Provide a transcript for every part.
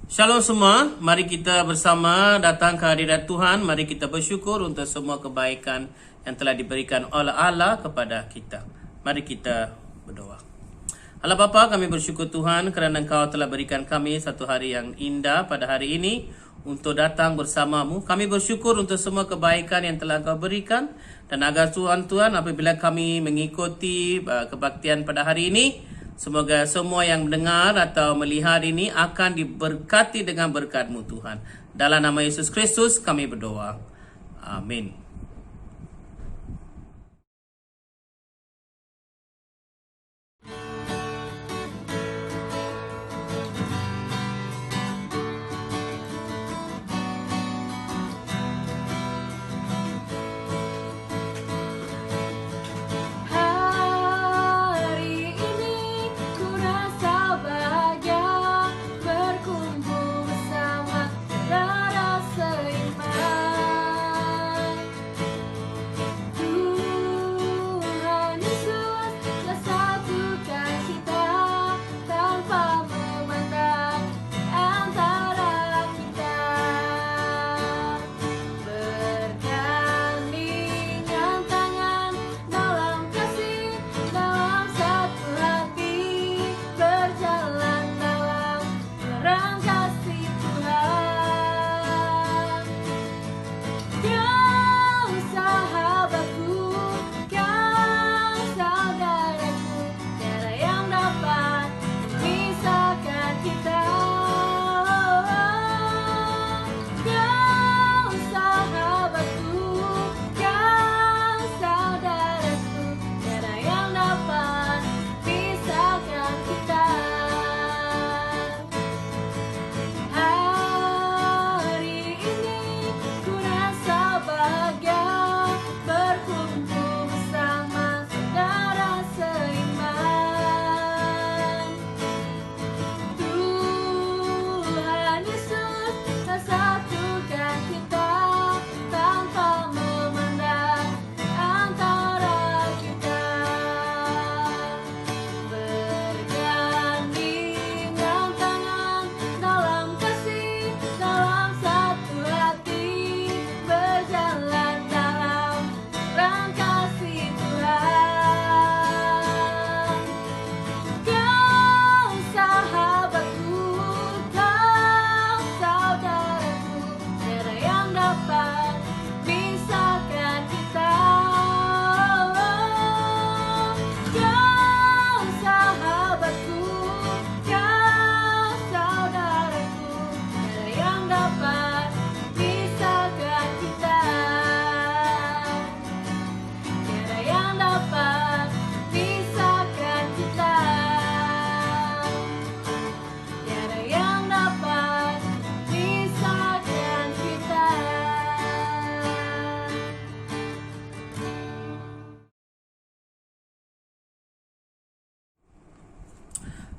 Shalom semua, mari kita bersama datang ke hadirat Tuhan. Mari kita bersyukur untuk semua kebaikan yang telah diberikan oleh Allah kepada kita. Mari kita berdoa. Allah Bapa, kami bersyukur Tuhan kerana Engkau telah berikan kami satu hari yang indah pada hari ini untuk datang bersamamu. Kami bersyukur untuk semua kebaikan yang telah Engkau berikan, dan agar Tuhan apabila kami mengikuti kebaktian pada hari ini, semoga semua yang mendengar atau melihat ini akan diberkati dengan berkat-Mu Tuhan. Dalam nama Yesus Kristus kami berdoa. Amin.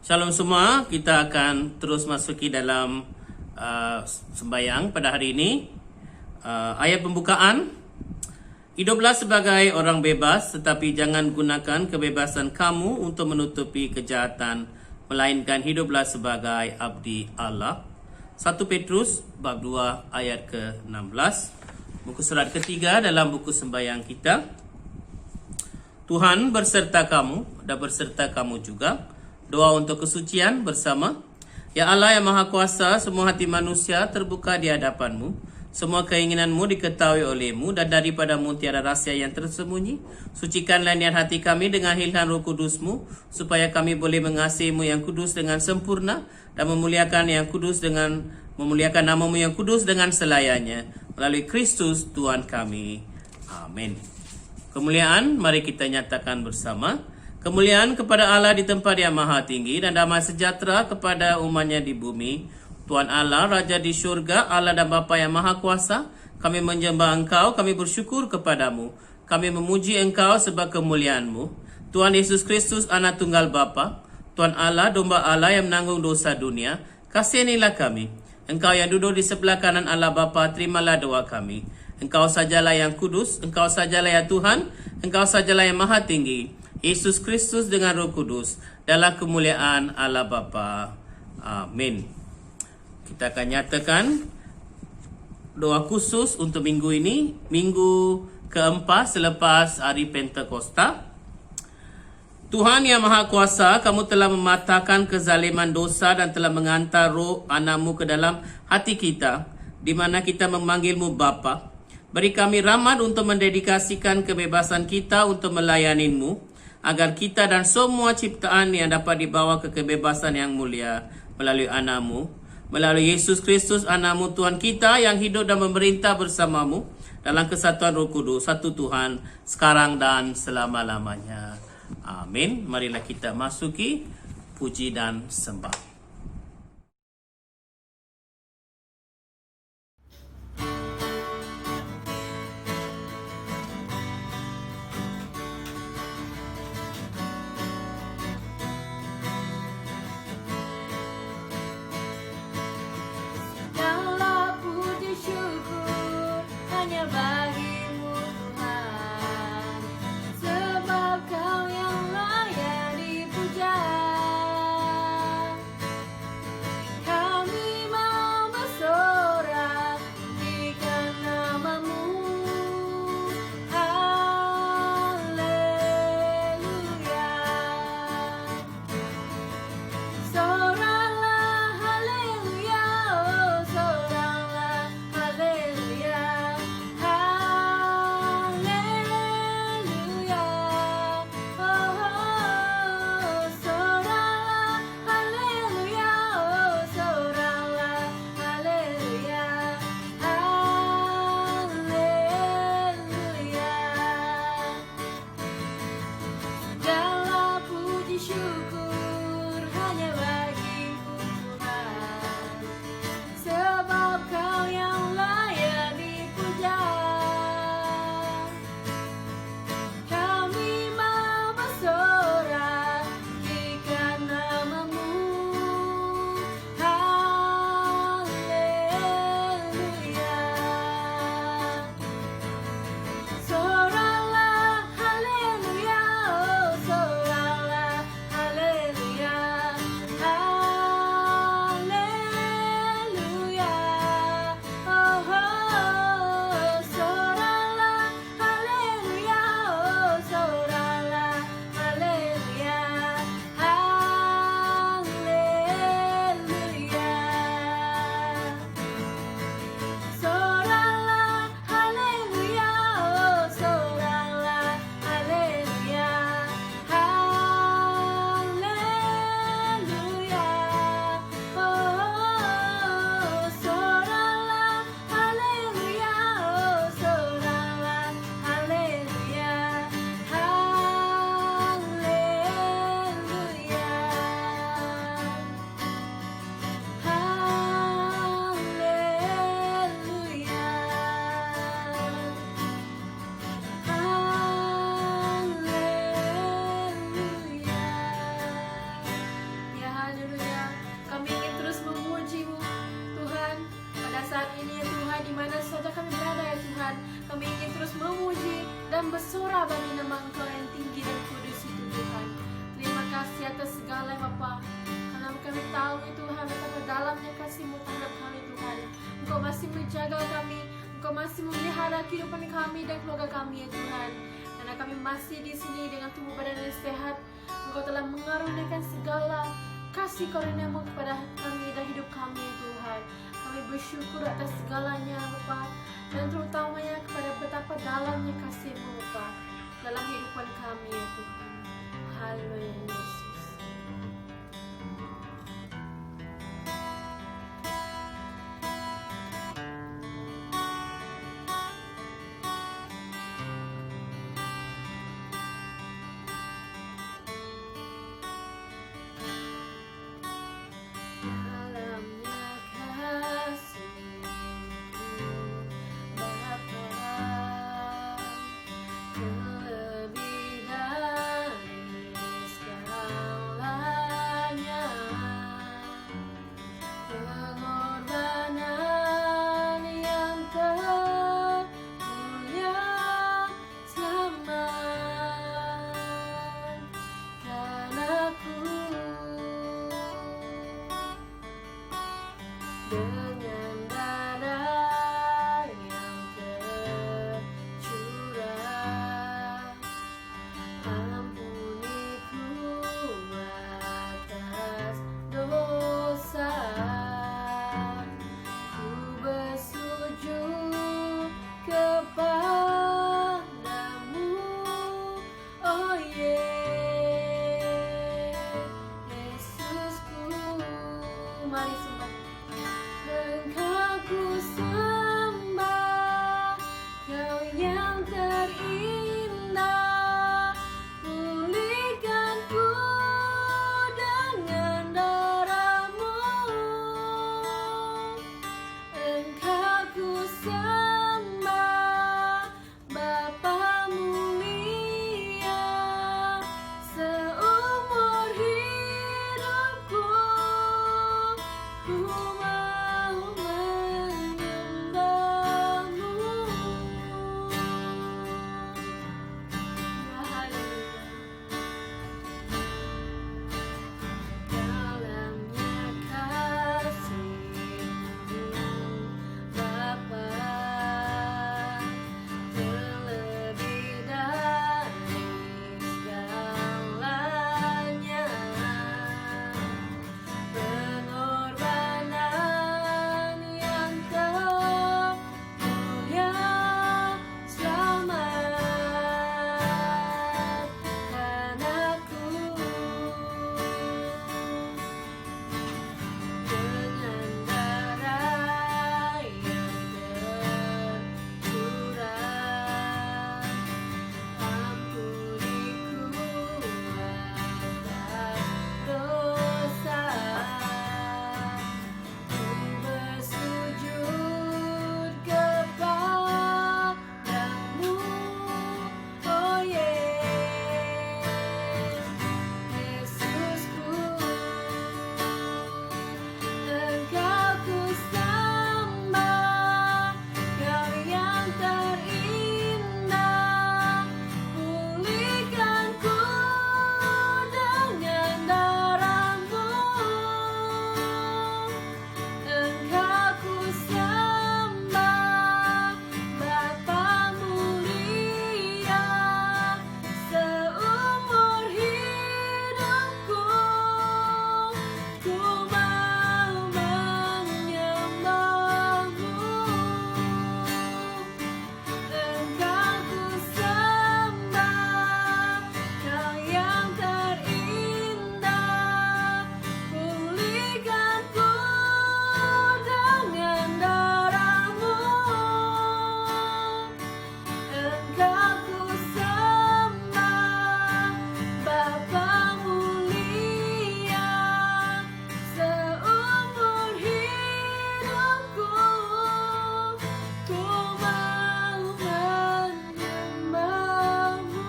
Shalom semua, kita akan terus masuki dalam sembahyang pada hari ini. Ayat pembukaan, hiduplah sebagai orang bebas, tetapi jangan gunakan kebebasan kamu untuk menutupi kejahatan, melainkan hiduplah sebagai abdi Allah. 1 Petrus bab 2 ayat ke-16, buku surat ketiga dalam buku sembahyang kita. Tuhan berserta kamu dan berserta kamu juga. Doa untuk kesucian bersama. Ya Allah yang Maha Kuasa, semua hati manusia terbuka di hadapan-Mu. Semua keinginanmu diketahui oleh-Mu, dan daripadamu tiada rahsia yang tersembunyi. Sucikanlah niat hati kami dengan hilhan Roh Kudus-Mu, supaya kami boleh mengasihi-Mu yang kudus dengan sempurna, dan memuliakan nama-Mu yang kudus dengan selayaknya, melalui Kristus Tuhan kami. Amin. Kemuliaan mari kita nyatakan bersama. Kemuliaan kepada Allah di tempat yang maha tinggi, dan damai sejahtera kepada umatnya di bumi. Tuhan Allah, Raja di syurga, Allah dan Bapa yang maha kuasa, kami menyembah Engkau, kami bersyukur kepadamu. Kami memuji Engkau sebab kemuliaan-Mu. Tuhan Yesus Kristus, Anak Tunggal Bapa, Tuhan Allah, Domba Allah yang menanggung dosa dunia, kasihanilah kami. Engkau yang duduk di sebelah kanan Allah Bapa, terimalah doa kami. Engkau sajalah yang kudus, Engkau sajalah yang Tuhan, Engkau sajalah yang maha tinggi. Yesus Kristus dengan Roh Kudus dalam kemuliaan Allah Bapa. Amin. Kita akan nyatakan doa khusus untuk minggu ini, minggu keempat selepas hari Pentakosta. Tuhan yang Maha Kuasa, kamu telah mematahkan kezaliman dosa dan telah mengantar roh anak-Mu ke dalam hati kita, di mana kita memanggil-Mu Bapa. Beri kami rahmat untuk mendedikasikan kebebasan kita untuk melayani-Mu, agar kita dan semua ciptaan yang dapat dibawa ke kebebasan yang mulia melalui anak-Mu, melalui Yesus Kristus anak-Mu Tuhan kita yang hidup dan memerintah bersama-Mu dalam kesatuan Roh Kudus, satu Tuhan, sekarang dan selama-lamanya. Amin. Marilah kita masuki puji dan sembah. Segala puji syukur hanya bagimu Tuhan, sebab Kau yang layak dipuja. Kami mau bersorak tinggikan nama-Mu. Haleluya. Soralah haleluya, oh soralah haleluya, haleluya, oh soralah haleluya, oh soralah haleluya, haleluya. Segala puji syukur hanya bagimu Tuhan, sebab Kau yang layak dipuja. Kami mau bersorak tinggikan nama-Mu. Haleluya. Soralah haleluya, oh soralah haleluya, haleluya, oh soralah haleluya, oh soralah haleluya, haleluya. Soralah haleluya, oh soralah haleluya, haleluya, oh soralah haleluya, oh soralah haleluya, Ya haleluya. Kami ingin terus memuji-Mu Tuhan pada saat ini ya Tuhan, di mana saja kami berada ya Tuhan. Kami ingin terus memuji dan bersorak bagi nama Engkau yang tinggi dan kudus itu Tuhan. Terima kasih atas segala Bapa, karena kami tahu ya Tuhan betapa dalamnya kasih-Mu terhadap kami Tuhan. Engkau masih menjaga kami, Engkau masih memelihara kehidupan kami dan keluarga kami ya Tuhan. Karena kami masih di sini dengan tubuh badan yang sehat, Engkau telah mengaruniakan segala kasih karunia-Mu kepada kami dan hidup kami ya Tuhan. Kami bersyukur atas segalanya Bapa, dan terutamanya kepada betapa dalamnya kasih-Mu Bapa dalam kehidupan kami ya Tuhan. Haleluya Yesus. Dalamnya kasih-Mu Bapa, terlebih dari sekarang. dengan darah yang tercurah. Ampuniku atas dosa, ku bersujud kepadamu, oh Yesusku. Mari sembah. Engkau ku sembah, Kau yang terindah, pulihkanku dengan darah-Mu. Engkau ku sembah, Bapa mulia, seumur hidupku ku mau menyembah-Mu. Ya haleluya. Dalamnya kasih-Mu Bapa, terlebih dari segalanya, pengorbanan yang termulia, selamatkan aku dengan darah yang tercurah. Ampuniku atas dosa, ku bersujud kepadamu, oh Yesusku. Engkau ku sembah, Kau yang terindah, pulihkanku dengan darah-Mu. Engkau ku sembah, Bapa mulia, seumur hidupku ku mau menyembah-Mu. Engkau ku sembah, Kau yang terindah, pulihkanku dengan darah-Mu. Engkau ku sembah, Bapa mulia, seumur hidupku ku mau menyembah-Mu.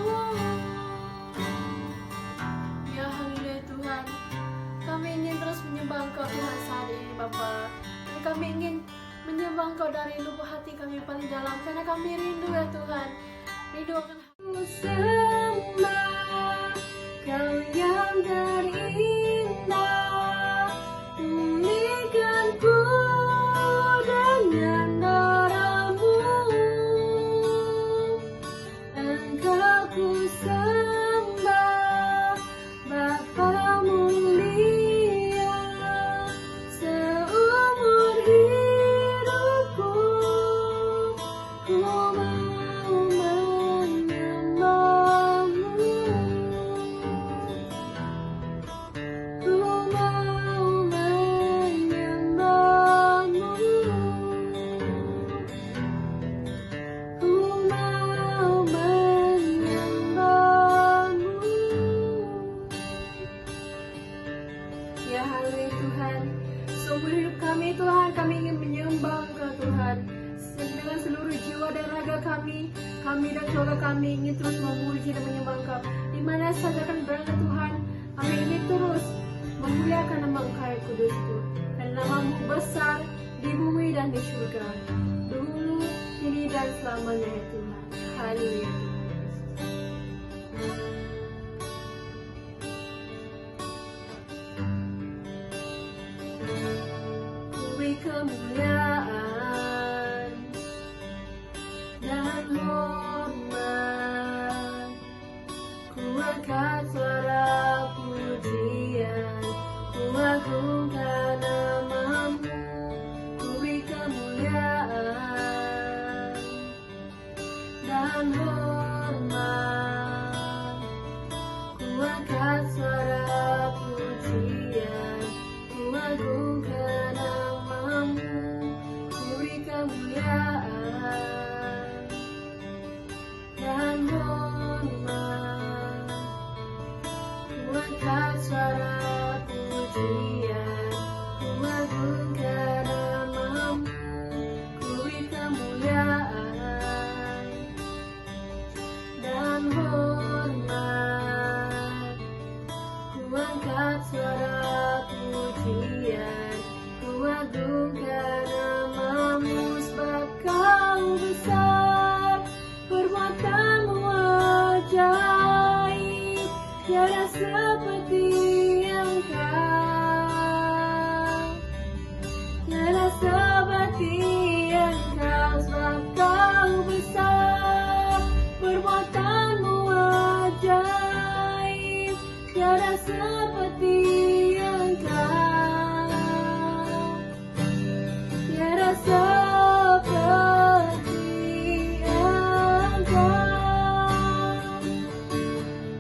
Ya haleluya Tuhan, kami ingin terus menyembah Engkau Tuhan saat ini Bapa. Dan kami ingin menyembah Engkau dari lubuk hati kami paling dalam, karena kami rindu ya Tuhan, rindu akan Ku sembah, Kau yang terindah, pulihkanku dengan darah-Mu. Engkau ku sembah, Bapa mulia, seumur hidupku ku mau menyembah-Mu. Ku mau menyembah-Mu. Ku mau menyembah-Mu. Ya haleluya Tuhan, seumur hidup kami Tuhan, kami ingin menyembah Engkau Tuhan. Dengan seluruh jiwa dan raga kami dan keluarga kami ingin terus memuji dan menyembah Engkau. Di mana saja kami berada Tuhan, kami ingin terus memuliakan nama Engkau yang kudus itu. Dan nama-Mu besar di bumi dan di surga, dulu, kini dan selamanya ya Tuhan. Haleluya. Ku kemuliaan dan hormat. Ku angkat suara pujian, ku agungkan nama-Mu. Ku beri kemuliaan dan hormat. Ku angkat suara pujian, ku agungkan nama-Mu. Ku beri kemuliaan dan hormat. Ku angkat suara pujian, ku agungkan nama-Mu. Ku beri kemuliaan dan hormat. Ku angkat suara pujian, ku agungkan nama-Mu. Sebab Kau besar, perbuatan-Mu ajaib, tiada seperti Engkau, tiada seperti Engkau. Sebab Kau besar, perbuatan-Mu ajaib, tiada seperti Engkau, tiada seperti Engkau.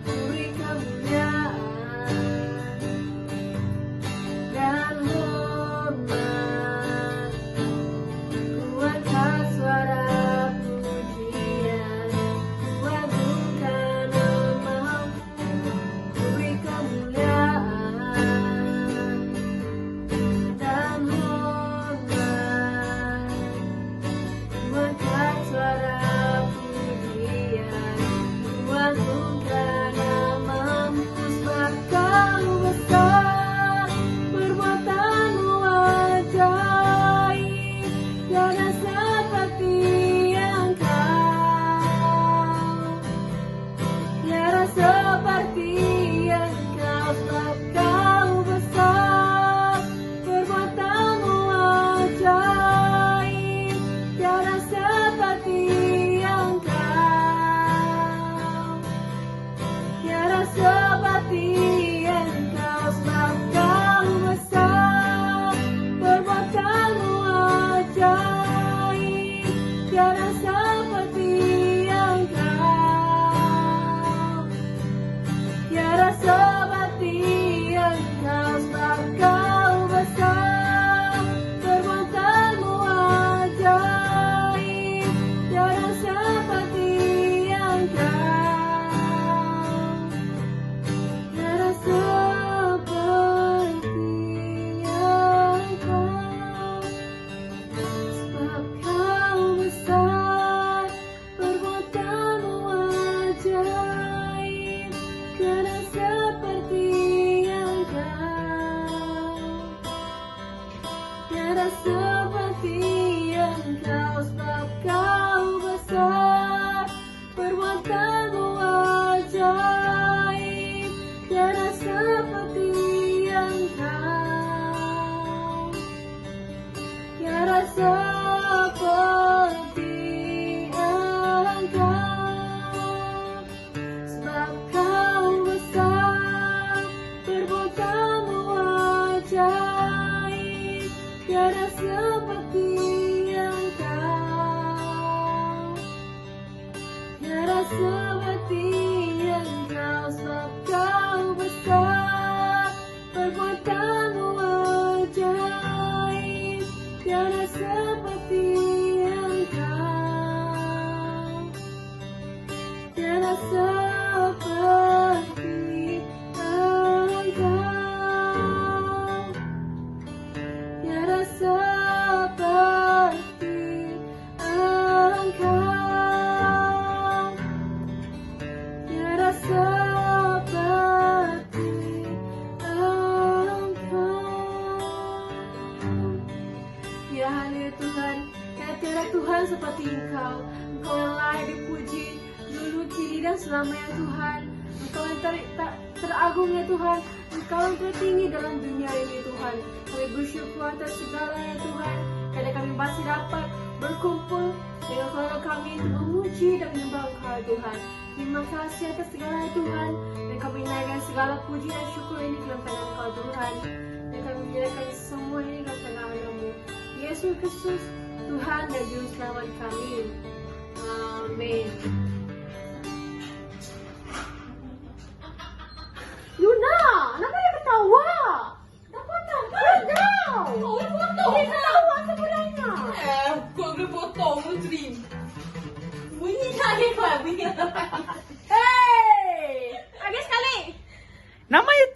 Ku beri kemuliaan dan hormat. Ku angkat suara pujian, ku agungkan nama-Mu. Ku beri kemuliaan dan hormat. Ku angkat suara pujian, ku agungkan nama-Mu. Sebab Kau besar, perbuatan-Mu ajaib, tiada seperti Engkau, tiada seperti Engkau. Sebab Kau besar, perbuatan-Mu ajaib, tiada seperti Engkau, tiada seperti Engkau. Sebab Kau besar, perbuatan-Mu ajaib, tiada seperti Engkau, tiada seperti Engkau. Sebab Kau besar, perbuatan-Mu ajaib, tiada seperti Engkau, tiada seperti Engkau. Sebab Kau besar, perbuatan-Mu ajaib, tiada seperti Engkau, tiada seperti Engkau. Sebab Kau besar, perbuatan-Mu ajaib, tiada seperti Engkau, tiada seperti Engkau. Sebab Kau besar, perbuatan-Mu ajaib, tiada seperti Engkau, tiada seperti Engkau. Sebab Kau besar, perbuatan-Mu ajaib, tiada seperti Engkau, tiada seperti Engkau, tiada seperti Engkau, tiada seperti Engkau. Ya haleluya Tuhan, ya tiada Tuhan seperti Engkau. Engkau yang layak dipuji dulu, kini dan selamanya Tuhan. Engkau yang teragung ya Tuhan. Engkau yang tertinggi dalam dunia ini Tuhan. Kami bersyukur atas segalanya Tuhan, karena kami masih dapat berkumpul dengan keluarga kami untuk memuji dan menyembah Engkau Tuhan. Terima kasih atas segalanya Tuhan, dan kami naikkan segala puji dan syukur ini ke dalam tangan Engkau Tuhan, dan kami menyerahkan semua ini ke dalam tangan-Mu, Yesus Kristus, Tuhan dan Juru Selamat kami. Amin. Luna, kenapa dia ketawa? Dah potong kan? Kau yang potong. Dia ketawa sebenarnya. Kau kena potong, Dream. Bunyi lagi kau, bunyi lagi. Hey! Lagi sekali. Nama you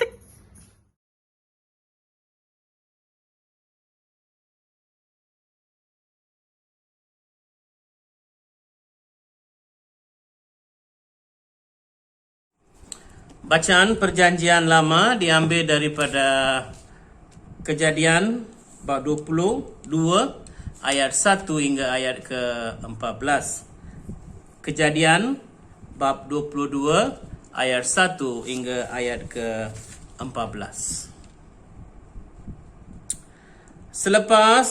Bacaan Perjanjian Lama diambil daripada Kejadian bab 22 ayat 1 hingga ayat ke-14. Kejadian bab 22 ayat 1 hingga ayat ke-14. Selepas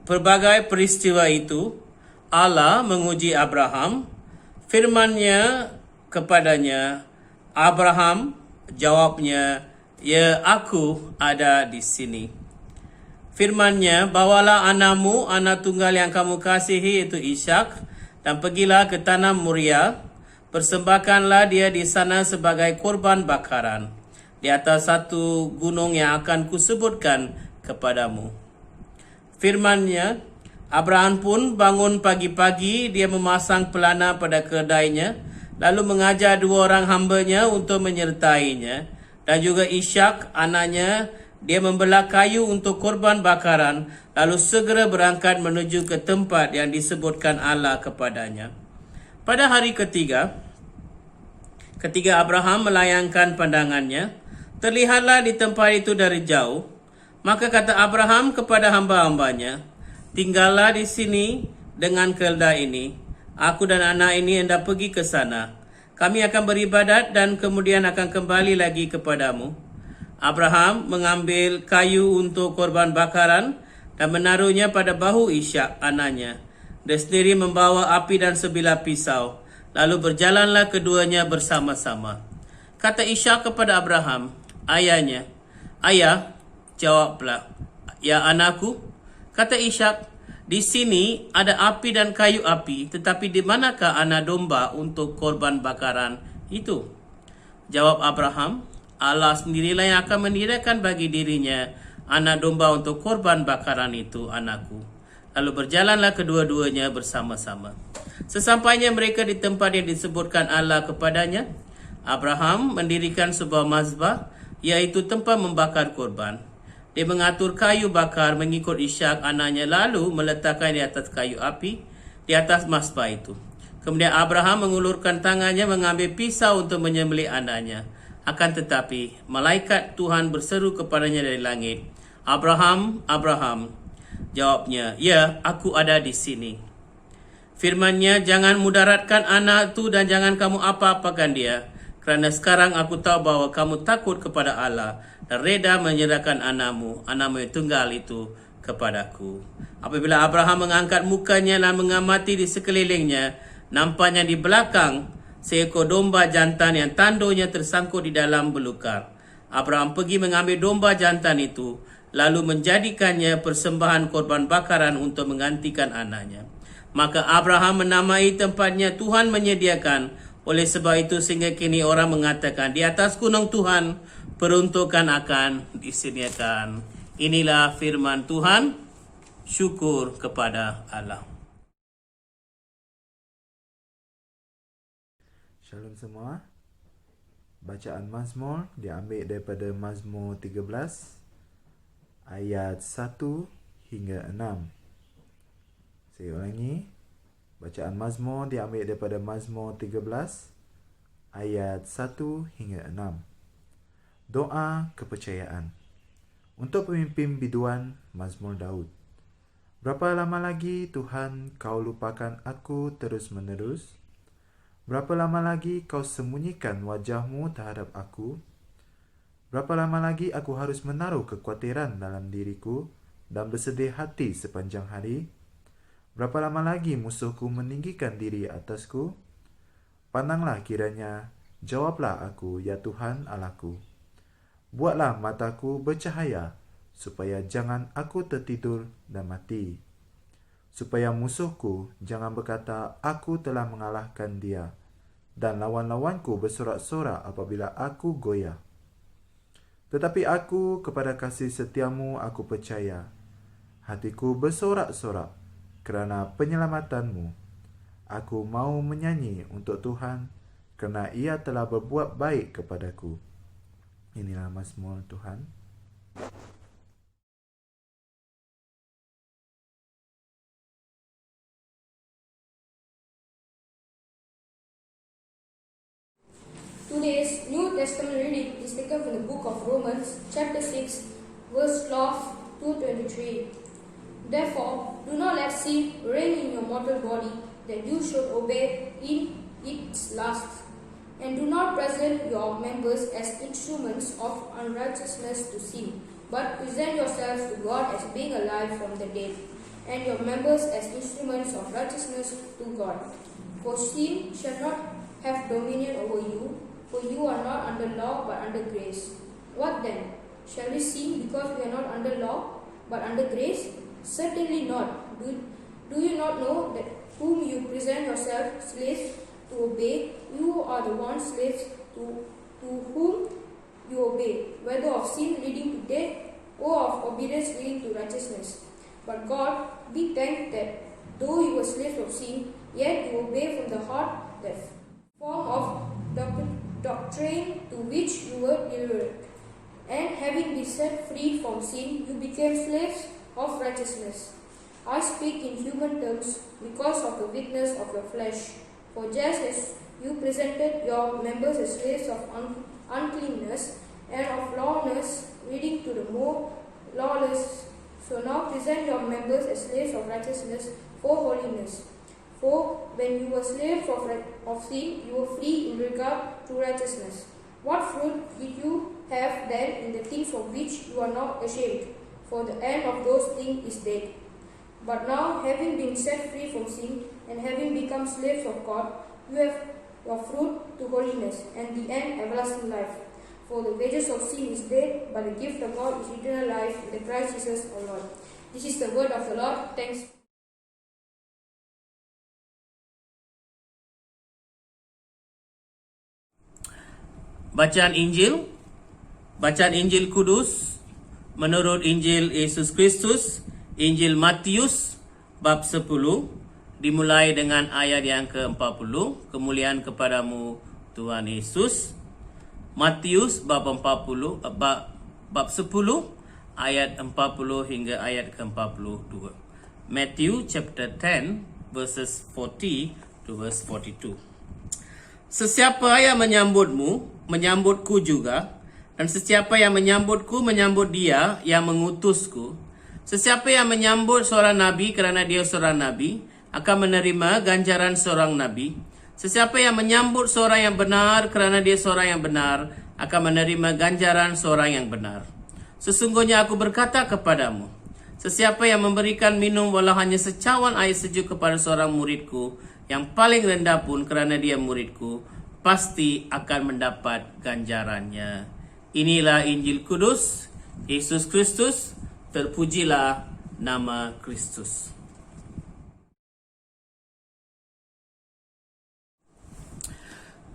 pelbagai peristiwa itu, Allah menguji Abraham. Firman-Nya kepadanya, Abraham, jawabnya, ya aku ada di sini. Firman-Nya, bawalah anakmu, anak tunggal yang kamu kasihi itu Ishak, dan pergilah ke tanah Moria. Persembahkanlah dia di sana sebagai korban bakaran, di atas satu gunung yang akan kusebutkan kepadamu. Firman-Nya, Abraham pun bangun pagi-pagi, dia memasang pelana pada kedainya, lalu mengajar 2 orang hamba-Nya untuk menyertainya, dan juga Ishak anaknya. Dia membelah kayu untuk korban bakaran, lalu segera berangkat menuju ke tempat yang disebutkan Allah kepadanya. Pada hari ketiga, ketika Abraham melayangkan pandangannya, terlihatlah di tempat itu dari jauh. Maka kata Abraham kepada hamba-hambanya, tinggallah di sini dengan keldai ini. Aku dan anak ini hendak pergi ke sana. Kami akan beribadat dan kemudian akan kembali lagi kepadamu. Abraham mengambil kayu untuk korban bakaran dan menaruhnya pada bahu Ishak anaknya. Dia sendiri membawa api dan sebilah pisau. Lalu berjalanlah keduanya bersama-sama. Kata Ishak kepada Abraham, ayahnya, ayah, jawablah, ya anakku. Kata Ishak, di sini ada api dan kayu api, tetapi di manakah anak domba untuk korban bakaran itu? Jawab Abraham, Allah sendirilah yang akan menyediakan bagi dirinya anak domba untuk korban bakaran itu, anakku. Lalu berjalanlah kedua-duanya bersama-sama. Sesampainya mereka di tempat yang disebutkan Allah kepadanya, Abraham mendirikan sebuah mazbah, yaitu tempat membakar korban. Dia mengatur kayu bakar mengikut Ishak anaknya, lalu meletakkan di atas kayu api di atas mazbah itu. Kemudian Abraham mengulurkan tangannya mengambil pisau untuk menyembelih anaknya. Akan tetapi malaikat Tuhan berseru kepadanya dari langit, Abraham, Abraham. Jawabnya, ya aku ada di sini. Firman-Nya, jangan mudaratkan anak itu dan jangan kamu apa-apakan dia, kerana sekarang aku tahu bahwa kamu takut kepada Allah dan reda menyerahkan anakmu yang tunggal itu kepadaku. Apabila Abraham mengangkat mukanya dan mengamati di sekelilingnya, nampaknya di belakang seekor domba jantan yang tanduknya tersangkut di dalam belukar. Abraham pergi mengambil domba jantan itu, lalu menjadikannya persembahan korban bakaran untuk menggantikan anaknya. Maka Abraham menamai tempatnya Tuhan menyediakan. Oleh sebab itu sehingga kini orang mengatakan, di atas gunung Tuhan peruntukan akan disediakan. Inilah firman Tuhan. Syukur kepada Allah. Shalom semua. Bacaan Mazmur diambil daripada Mazmur 13 ayat 1 hingga 6. Saya ulangi. Bacaan Mazmur diambil daripada Mazmur 13 ayat 1 hingga 6. Doa kepercayaan. Untuk pemimpin biduan Mazmur Daud. Berapa lama lagi Tuhan kau lupakan aku terus-menerus? Berapa lama lagi kau sembunyikan wajahmu terhadap aku? Berapa lama lagi aku harus menaruh kekhawatiran dalam diriku dan bersedih hati sepanjang hari? Berapa lama lagi musuhku meninggikan diri atasku? Pandanglah kiranya, jawablah aku, ya Tuhan Allahku. Buatlah mataku bercahaya, supaya jangan aku tertidur dan mati. Supaya musuhku jangan berkata, aku telah mengalahkan dia, dan lawan-lawanku bersorak-sorak apabila aku goyah. Tetapi aku kepada kasih setiamu aku percaya. Hatiku bersorak-sorak kerana penyelamatanmu. Aku mau menyanyi untuk Tuhan, kerana ia telah berbuat baik kepadaku. Inilah mazmur Tuhan. Today's New Testament reading is taken from the book of Romans, chapter 6, verse 12 to 23. Therefore, do not let sin reign in your mortal body, that you should obey in its lusts. And do not present your members as instruments of unrighteousness to sin, but present yourselves to God as being alive from the dead, and your members as instruments of righteousness to God. For sin shall not have dominion over you, for you are not under law but under grace. What then? Shall we sin because we are not under law but under grace? Certainly not. Do you not know that whom you present yourselves slaves to obey, you are the one slaves to whom you obey, whether of sin leading to death or of obedience leading to righteousness? But God be thanked that though you were slaves of sin, yet you obey from the heart that form of doctrine to which you were delivered. And having been set free from sin, you became slaves of righteousness. I speak in human terms because of the weakness of your flesh. For just as you presented your members as slaves of uncleanness and of lawlessness, leading to the more lawless, so now present your members as slaves of righteousness for holiness. For when you were slaves of sin, you were free in regard to righteousness. What fruit did you have then in the things of which you are not ashamed? For the end of those things is death. But now, having been set free from sin, and having become slaves of God, you have your fruit to holiness, and the end everlasting life. For the wages of sin is death, but the gift of God is eternal life in the Christ Jesus our Lord. This is the word of the Lord. Thanks. Bacaan Injil Kudus menurut Injil Yesus Kristus, Injil Matius bab 10, dimulai dengan ayat yang ke-40. Kemuliaan kepadamu Tuhan Yesus. Matius bab 10 ayat 40 hingga ayat ke-42. Matthew chapter 10 verses 40 to verse 42. Sesiapa yang menyambutmu, menyambutku juga, dan sesiapa yang menyambutku, menyambut dia yang mengutusku. Sesiapa yang menyambut seorang nabi kerana dia seorang nabi, akan menerima ganjaran seorang nabi. Sesiapa yang menyambut seorang yang benar kerana dia seorang yang benar, akan menerima ganjaran seorang yang benar. Sesungguhnya aku berkata kepadamu, sesiapa yang memberikan minum walau hanya secawan air sejuk kepada seorang muridku, yang paling rendah pun kerana dia muridku, pasti akan mendapat ganjarannya. Inilah Injil Kudus, Yesus Kristus, terpujilah nama Kristus.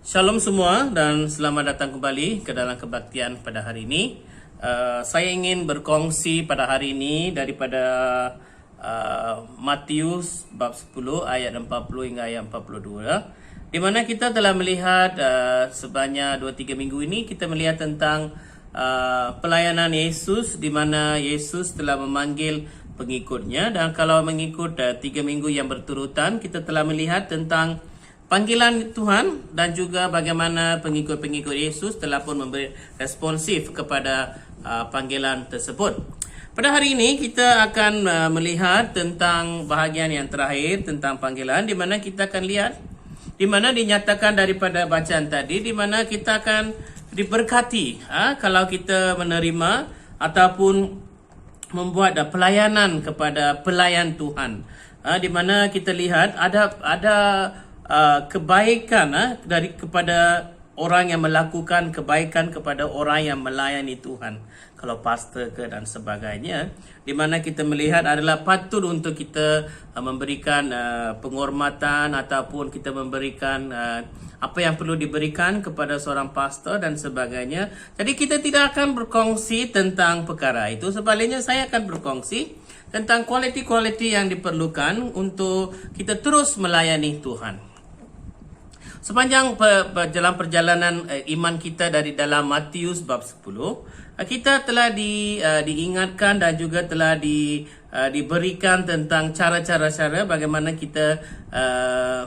Shalom semua dan selamat datang kembali ke dalam kebaktian pada hari ini. Saya ingin berkongsi pada hari ini daripada Matius bab 10 ayat 40 hingga ayat 42, di mana kita telah melihat sebanyak 2-3 minggu ini kita melihat tentang pelayanan Yesus, di mana Yesus telah memanggil pengikutnya. Dan kalau mengikut 3 minggu yang berturutan, kita telah melihat tentang panggilan Tuhan dan juga bagaimana pengikut-pengikut Yesus telah pun memberi responsif kepada panggilan tersebut. Pada hari ini kita akan melihat tentang bahagian yang terakhir tentang panggilan, di mana kita akan lihat di mana dinyatakan daripada bacaan tadi, di mana kita akan diberkati kalau kita menerima ataupun membuat pelayanan kepada pelayan Tuhan. Di mana kita lihat ada kebaikan dari kepada orang yang melakukan kebaikan kepada orang yang melayani Tuhan. Kalau pastor ke dan sebagainya, di mana kita melihat adalah patut untuk kita memberikan penghormatan ataupun kita memberikan apa yang perlu diberikan kepada seorang pastor dan sebagainya. Jadi kita tidak akan berkongsi tentang perkara itu. Sebaliknya saya akan berkongsi tentang kualiti-kualiti yang diperlukan untuk kita terus melayani Tuhan. Sepanjang dalam perjalanan iman kita dari dalam Matius bab 10, kita telah diingatkan dan juga telah diberikan tentang cara-cara bagaimana kita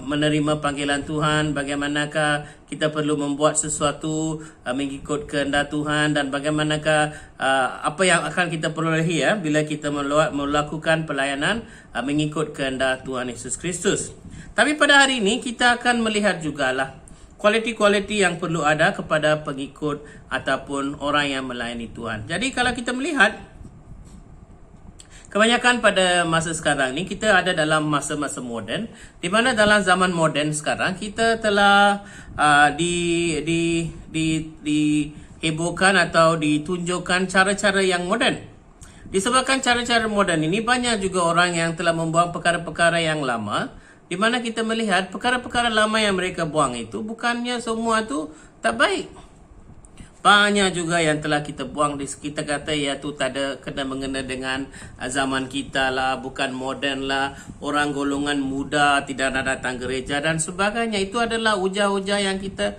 menerima panggilan Tuhan, bagaimanakah kita perlu membuat sesuatu mengikut kehendak Tuhan, dan bagaimanakah apa yang akan kita perolehi bila kita melakukan pelayanan mengikut kehendak Tuhan Yesus Kristus. Tapi pada hari ini kita akan melihat jugalah kualiti-kualiti yang perlu ada kepada pengikut ataupun orang yang melayani Tuhan. Jadi kalau kita melihat, kebanyakan pada masa sekarang ni kita ada dalam masa-masa moden, di mana dalam zaman moden sekarang kita telah dihebohkan atau ditunjukkan cara-cara yang moden. Disebabkan cara-cara moden ini, banyak juga orang yang telah membuang perkara-perkara yang lama, di mana kita melihat perkara-perkara lama yang mereka buang itu bukannya semua tu tak baik. Banyak juga yang telah kita buang, kita kata ya tu tak ada kena mengena dengan zaman kita lah, bukan moden lah, orang golongan muda tidak nak datang gereja dan sebagainya. Itu adalah hujah-hujah yang kita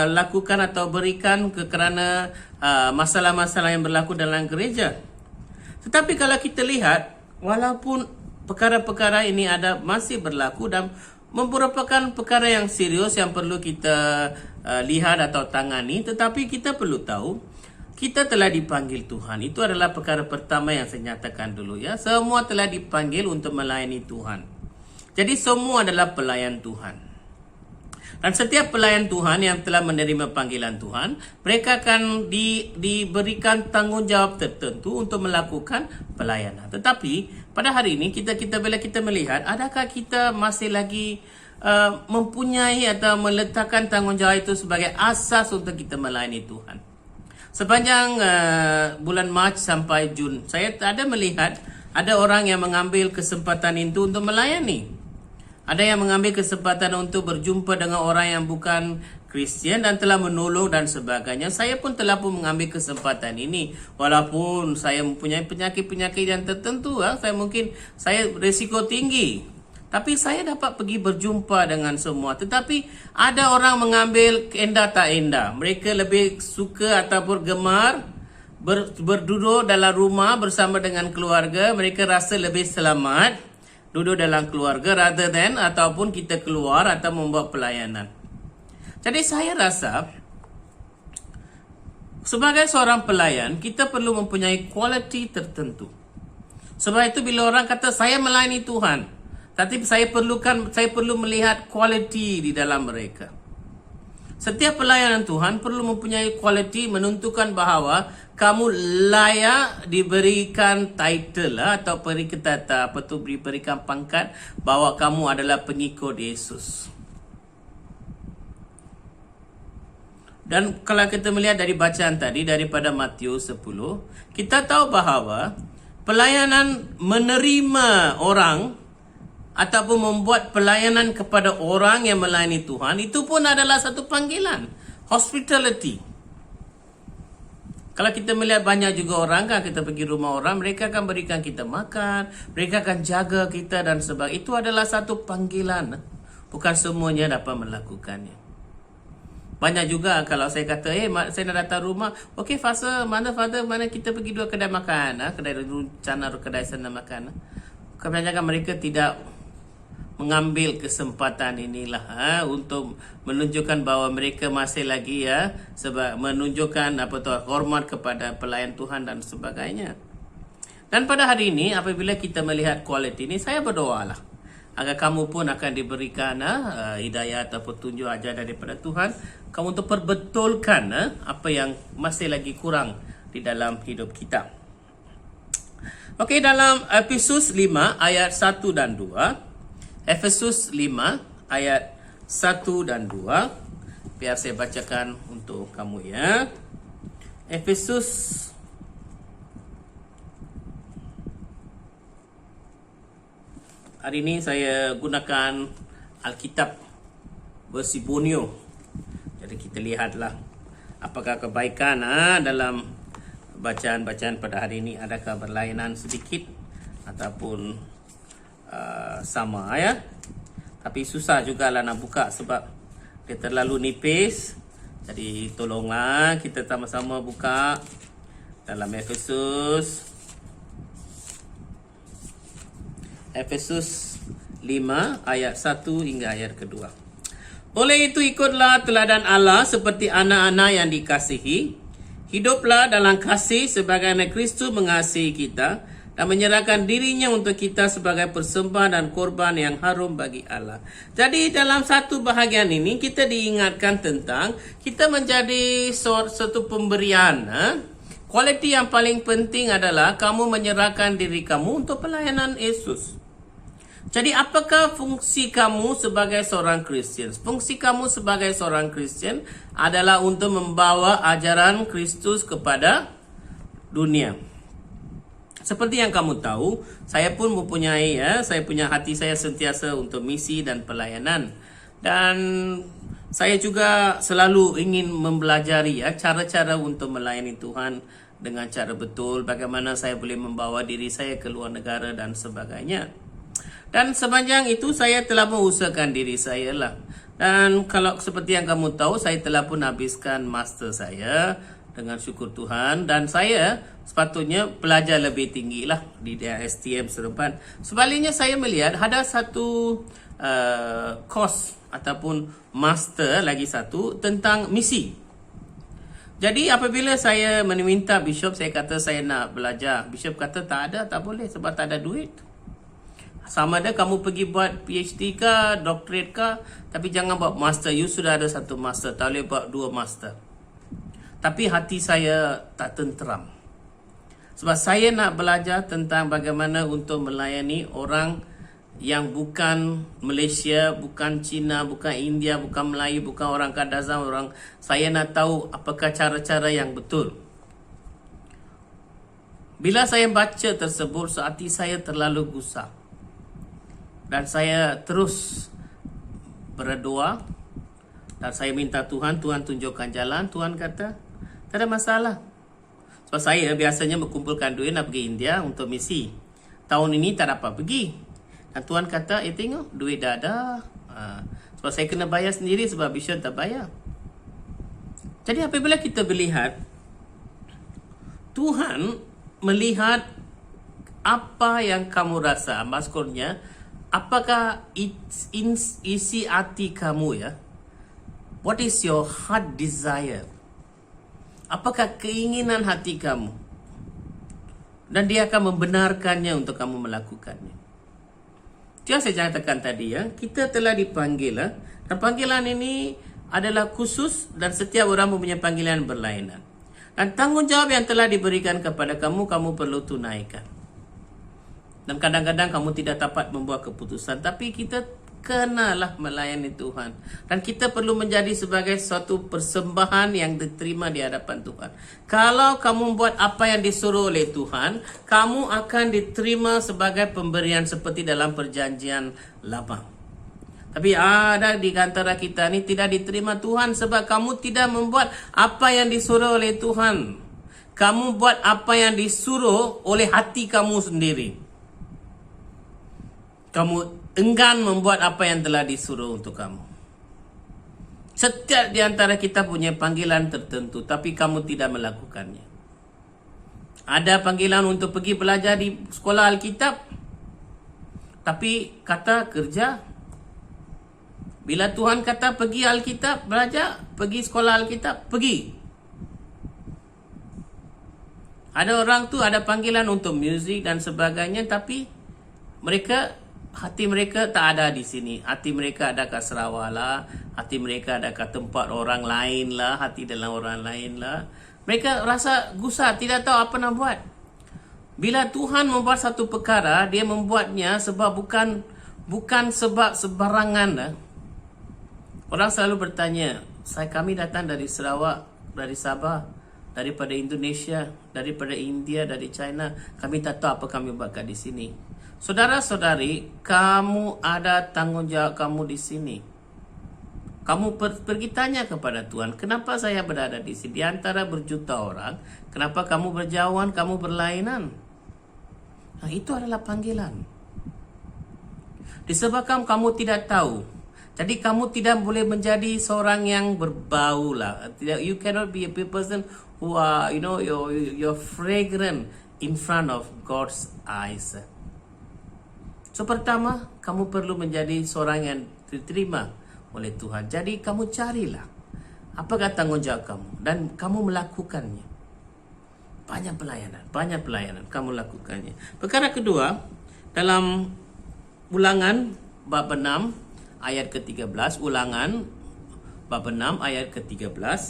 lakukan atau berikan kerana masalah-masalah yang berlaku dalam gereja. Tetapi kalau kita lihat, walaupun perkara-perkara ini masih berlaku dan merupakan perkara yang serius yang perlu kita lihat atau tangani, tetapi kita perlu tahu kita telah dipanggil Tuhan. Itu adalah perkara pertama yang saya nyatakan dulu ya. Semua telah dipanggil untuk melayani Tuhan. Jadi semua adalah pelayan Tuhan. Dan setiap pelayan Tuhan yang telah menerima panggilan Tuhan, mereka akan diberikan tanggungjawab tertentu untuk melakukan pelayanan. Tetapi pada hari ini bila kita melihat, adakah kita masih lagi mempunyai atau meletakkan tanggungjawab itu sebagai asas untuk kita melayani Tuhan? Sepanjang bulan Mac sampai Jun, saya ada melihat ada orang yang mengambil kesempatan itu untuk melayani. Ada yang mengambil kesempatan untuk berjumpa dengan orang yang bukan Kristian dan telah menolong dan sebagainya. Saya pun telah mengambil kesempatan ini. Walaupun saya mempunyai penyakit-penyakit yang tertentu, saya risiko tinggi. Tapi saya dapat pergi berjumpa dengan semua. Tetapi ada orang mengambil endah tak endah. Mereka lebih suka ataupun gemar berduduk dalam rumah bersama dengan keluarga. Mereka rasa lebih selamat duduk dalam keluarga rather than ataupun kita keluar atau membuat pelayanan. Jadi saya rasa sebagai seorang pelayan kita perlu mempunyai kualiti tertentu. Sebab itu bila orang kata saya melayani Tuhan, tapi saya perlu melihat kualiti di dalam mereka. Setiap pelayanan Tuhan perlu mempunyai kualiti menentukan bahawa kamu layak diberikan title atau diberikan pangkat bahawa kamu adalah pengikut Yesus. Dan kalau kita melihat dari bacaan tadi daripada Matius 10, kita tahu bahawa pelayanan menerima orang ataupun membuat pelayanan kepada orang yang melayani Tuhan, itu pun adalah satu panggilan. Hospitality. Kalau kita melihat banyak juga orang kan, kita pergi rumah orang, mereka akan berikan kita makan, mereka akan jaga kita dan sebagainya. Itu adalah satu panggilan. Bukan semuanya dapat melakukannya. Banyak juga kalau saya kata, saya nak datang rumah, okey Father, mana kita pergi dua kedai makan, kedai rencana kedai sana makan. Kebanyakan mereka tidak mengambil kesempatan inilah untuk menunjukkan bahawa mereka masih lagi sebab menunjukkan hormat kepada pelayan Tuhan dan sebagainya. Dan pada hari ini apabila kita melihat kualiti ini, saya berdoalah agar kamu pun akan diberikan hidayah atau petunjuk ajar daripada Tuhan, kamu untuk perbetulkan apa yang masih lagi kurang di dalam hidup kita. Okey, dalam Efesus 5 ayat 1 dan 2. Efesus 5 ayat 1 dan 2. Biar saya bacakan untuk kamu ya. Efesus hari ini saya gunakan Alkitab versi Borneo. Jadi kita lihatlah apakah kebaikan dalam bacaan-bacaan pada hari ini, adakah berlainan sedikit ataupun sama ya. Tapi susah jugalah nak buka sebab dia terlalu nipis. Jadi tolonglah kita sama-sama buka dalam Efesus 5 ayat 1 hingga ayat kedua. Oleh itu ikutlah teladan Allah seperti anak-anak yang dikasihi. Hiduplah dalam kasih sebagaimana Kristus mengasihi kita dan menyerahkan dirinya untuk kita sebagai persembahan dan korban yang harum bagi Allah. Jadi dalam satu bahagian ini kita diingatkan tentang kita menjadi satu pemberian. Kualiti yang paling penting adalah kamu menyerahkan diri kamu untuk pelayanan Yesus. Jadi apakah fungsi kamu sebagai seorang Kristian? Fungsi kamu sebagai seorang Kristian adalah untuk membawa ajaran Kristus kepada dunia. Seperti yang kamu tahu, saya pun mempunyai saya punya hati saya sentiasa untuk misi dan pelayanan. Dan saya juga selalu ingin mempelajari cara-cara untuk melayani Tuhan dengan cara betul, bagaimana saya boleh membawa diri saya ke luar negara dan sebagainya. Dan sepanjang itu saya telah mengusahakan diri saya lah. Dan kalau seperti yang kamu tahu, saya telah pun habiskan master saya dengan syukur Tuhan. Dan saya sepatutnya belajar lebih tinggi lah di STM Seremban. Sebaliknya saya melihat ada satu course ataupun master lagi satu tentang misi. Jadi apabila saya meminta Bishop, saya kata saya nak belajar. Bishop kata tak ada, tak boleh sebab tak ada duit. Sama ada kamu pergi buat PhD ke, doctorate ke, tapi jangan buat master. You sudah ada satu master, tak boleh buat dua master. Tapi hati saya tak tenteram. Sebab saya nak belajar tentang bagaimana untuk melayani orang yang bukan Malaysia, bukan Cina, bukan India, bukan Melayu, bukan orang Kadazan, orang. Saya nak tahu apakah cara-cara yang betul. Bila saya baca tersebut, hati saya terlalu gusar. Dan saya terus berdoa dan saya minta Tuhan tunjukkan jalan. Tuhan kata, tak ada masalah. Sebab saya biasanya mengumpulkan duit nak pergi India untuk misi. Tahun ini tak dapat pergi. Dan Tuhan kata, tengok duit dah ada. Sebab saya kena bayar sendiri sebab Bishop tak bayar. Jadi apabila kita melihat, Tuhan melihat apa yang kamu rasa. Maksudnya, apakah isi hati kamu ya? What is your heart desire? Apakah keinginan hati kamu? Dan dia akan membenarkannya untuk kamu melakukannya. Itu yang saya katakan tadi ya. Kita telah dipanggil dan panggilan ini adalah khusus dan setiap orang mempunyai panggilan berlainan. Dan tanggungjawab yang telah diberikan kepada kamu, kamu perlu tunaikan. Dan kadang-kadang kamu tidak dapat membuat keputusan. Tapi kita kenalah melayani Tuhan. Dan kita perlu menjadi sebagai suatu persembahan yang diterima di hadapan Tuhan. Kalau kamu buat apa yang disuruh oleh Tuhan, kamu akan diterima sebagai pemberian seperti dalam perjanjian lama. Tapi ada di antara kita ni tidak diterima Tuhan sebab kamu tidak membuat apa yang disuruh oleh Tuhan. Kamu buat apa yang disuruh oleh hati kamu sendiri. Kamu enggan membuat apa yang telah disuruh untuk kamu. Setiap di antara kita punya panggilan tertentu, tapi kamu tidak melakukannya. Ada panggilan untuk pergi belajar di sekolah Alkitab, tapi kata kerja. Bila Tuhan kata pergi Alkitab belajar, pergi sekolah Alkitab, pergi. Ada orang tu ada panggilan untuk muzik dan sebagainya, tapi mereka hati mereka tak ada di sini. Hati mereka ada kat Sarawak lah. Hati mereka ada kat tempat orang lain lah. Hati dalam orang lain lah. Mereka rasa gusar, tidak tahu apa nak buat. Bila Tuhan membuat satu perkara, dia membuatnya sebab bukan sebab sebarangan lah. Orang selalu bertanya, kami datang dari Sarawak, dari Sabah, daripada Indonesia, daripada India, dari China. Kami tak tahu apa kami buat kat di sini. Saudara-saudari, kamu ada tanggungjawab kamu di sini. Kamu pergi tanya kepada Tuhan, kenapa saya berada di sini? Di antara berjuta orang, kenapa kamu berjauhan, kamu berlainan? Nah, itu adalah panggilan. Disebabkan kamu tidak tahu. Jadi kamu tidak boleh menjadi seorang yang berbau lah. You cannot be a person who are, you're fragrant in front of God's eyes. So pertama, kamu perlu menjadi seorang yang diterima oleh Tuhan. Jadi kamu carilah apakah tanggungjawab kamu dan kamu melakukannya. Banyak pelayanan kamu lakukannya. Perkara kedua, dalam Ulangan bab 6 ayat ke-13, Ulangan bab 6 ayat ke-13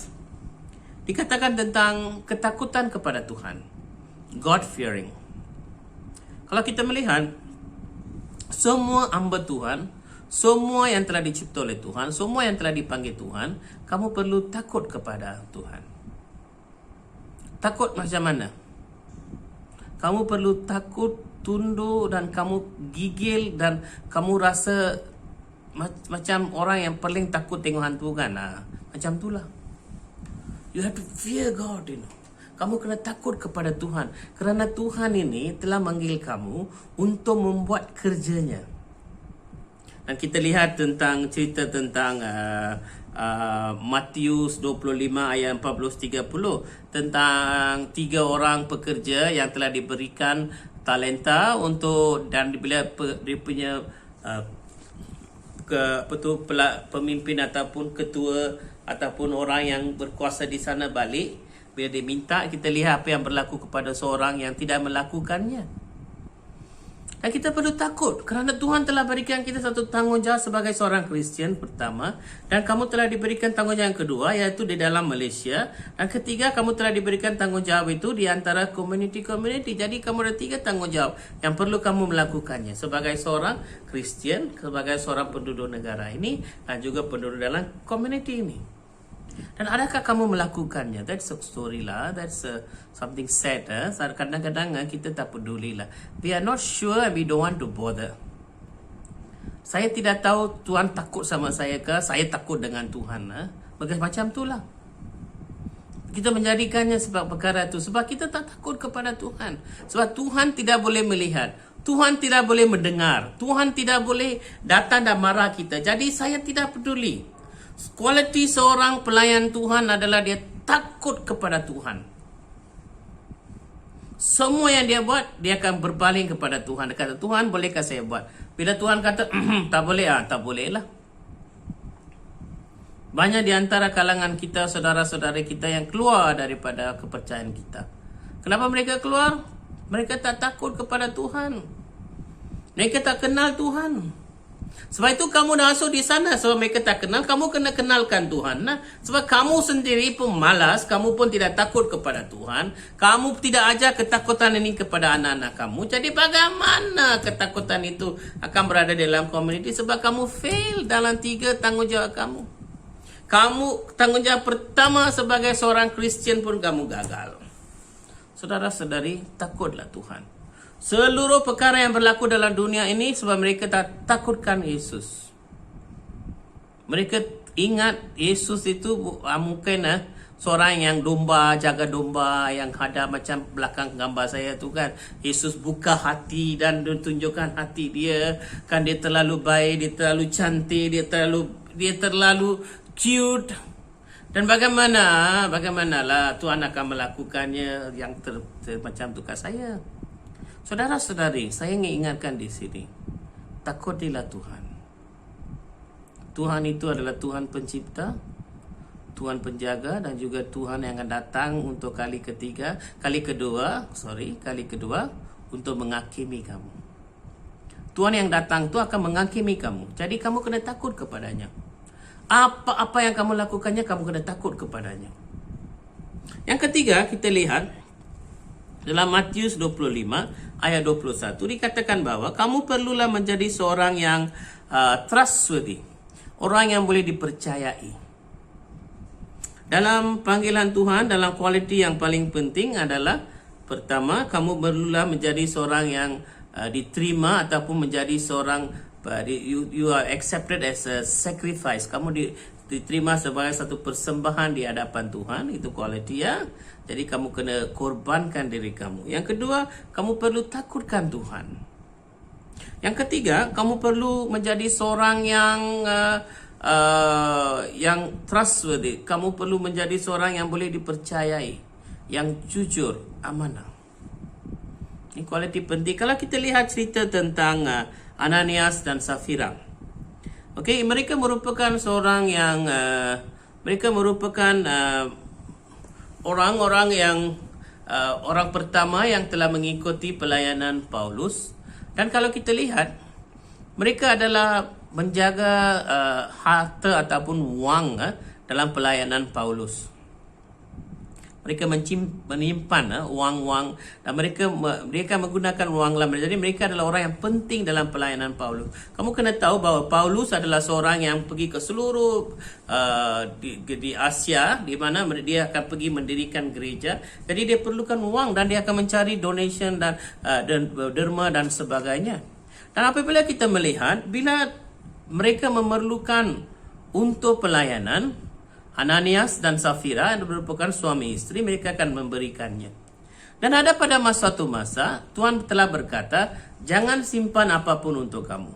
dikatakan tentang ketakutan kepada Tuhan. God fearing. Kalau kita melihat semua hamba Tuhan, semua yang telah dicipta oleh Tuhan, semua yang telah dipanggil Tuhan, kamu perlu takut kepada Tuhan. Takut macam mana? Kamu perlu takut, tunduk, dan kamu gigil, dan kamu rasa macam orang yang paling takut tengok hantu kan. Macam itulah. You have to fear God, Kamu kena takut kepada Tuhan. Kerana Tuhan ini telah manggil kamu untuk membuat kerjanya. Dan kita lihat tentang cerita tentang Matius 25 ayat 14-30 tentang 3 orang pekerja yang telah diberikan talenta untuk, dan bila dia punya pemimpin ataupun ketua ataupun orang yang berkuasa di sana balik, bila dia minta, kita lihat apa yang berlaku kepada seorang yang tidak melakukannya. Dan kita perlu takut kerana Tuhan telah berikan kita satu tanggungjawab sebagai seorang Kristian pertama, dan kamu telah diberikan tanggungjawab yang kedua, iaitu di dalam Malaysia, dan ketiga, kamu telah diberikan tanggungjawab itu di antara community. Jadi kamu ada 3 tanggungjawab yang perlu kamu melakukannya sebagai seorang Kristian, sebagai seorang penduduk negara ini, dan juga penduduk dalam community ini. Dan adakah kamu melakukannya? That's a story lah. That's something sad. Kadang-kadang kita tak peduli lah. We are not sure and we don't want to bother. Saya tidak tahu Tuhan takut sama saya ke, saya takut dengan Tuhan. Macam itulah. Kita menjadikannya sebab perkara itu. Sebab kita tak takut kepada Tuhan. Sebab Tuhan tidak boleh melihat. Tuhan tidak boleh mendengar. Tuhan tidak boleh datang dan marah kita. Jadi saya tidak peduli. Kualiti seorang pelayan Tuhan adalah dia takut kepada Tuhan. Semua yang dia buat, dia akan berpaling kepada Tuhan. Dia kata, Tuhan bolehkah saya buat? Bila Tuhan kata, tak boleh, tak boleh lah. Banyak di antara kalangan kita, saudara-saudara kita yang keluar daripada kepercayaan kita. Kenapa mereka keluar? Mereka tak takut kepada Tuhan. Mereka tak kenal Tuhan. Sebab itu kamu masuk di sana. Sebab mereka tak kenal, kamu kena kenalkan Tuhan. Sebab kamu sendiri pun malas, kamu pun tidak takut kepada Tuhan. Kamu tidak ajar ketakutan ini kepada anak-anak kamu. Jadi bagaimana ketakutan itu akan berada dalam komuniti? Sebab kamu fail dalam 3 tanggungjawab kamu. Kamu tanggungjawab pertama sebagai seorang Kristian pun kamu gagal. Saudara-saudari, takutlah Tuhan. Seluruh perkara yang berlaku dalam dunia ini sebab mereka tak takutkan Yesus. Mereka ingat Yesus itu mungkin seorang yang domba, jaga domba, yang ada macam belakang gambar saya tu kan. Yesus buka hati dan tunjukkan hati dia. Kan dia terlalu baik, dia terlalu cantik, dia terlalu cute. Dan bagaimanlah Tuhan akan melakukannya yang macam tu kat saya. Saudara-saudari, saya ingin ingatkan di sini, takutilah Tuhan. Tuhan itu adalah Tuhan pencipta, Tuhan penjaga, dan juga Tuhan yang akan datang untuk kali kedua untuk menghakimi kamu. Tuhan yang datang tu akan menghakimi kamu. Jadi kamu kena takut kepadanya. Apa-apa yang kamu lakukannya, kamu kena takut kepadanya. Yang ketiga, kita lihat dalam Matius 25 ayat 21 dikatakan bahwa kamu perlulah menjadi seorang yang trustworthy, orang yang boleh dipercayai. Dalam panggilan Tuhan, dalam kualiti yang paling penting adalah pertama, kamu perlulah menjadi seorang yang diterima ataupun menjadi seorang you are accepted as a sacrifice. Kamu diterima sebagai satu persembahan di hadapan Tuhan. Itu kualiti ya. Jadi kamu kena korbankan diri kamu. Yang kedua, kamu perlu takutkan Tuhan. Yang ketiga, kamu perlu menjadi seorang yang trustworthy. Kamu perlu menjadi seorang yang boleh dipercayai, yang jujur, amanah. Ini kualiti penting. Kalau kita lihat cerita tentang Ananias dan Safira, okey, mereka merupakan seorang yang orang-orang yang orang pertama yang telah mengikuti pelayanan Paulus. Dan kalau kita lihat, mereka adalah menjaga harta ataupun wang dalam pelayanan Paulus. Mereka menyimpan wang-wang dan mereka menggunakan wang lama. Jadi mereka adalah orang yang penting dalam pelayanan Paulus. Kamu kena tahu bahawa Paulus adalah seorang yang pergi ke seluruh di Asia, di mana dia akan pergi mendirikan gereja. Jadi dia perlukan wang dan dia akan mencari donation dan derma dan sebagainya. Dan apabila kita melihat, bila mereka memerlukan untuk pelayanan, Ananias dan Safira yang merupakan suami isteri, mereka akan memberikannya. Dan ada pada suatu masa, Tuhan telah berkata, jangan simpan apapun untuk kamu.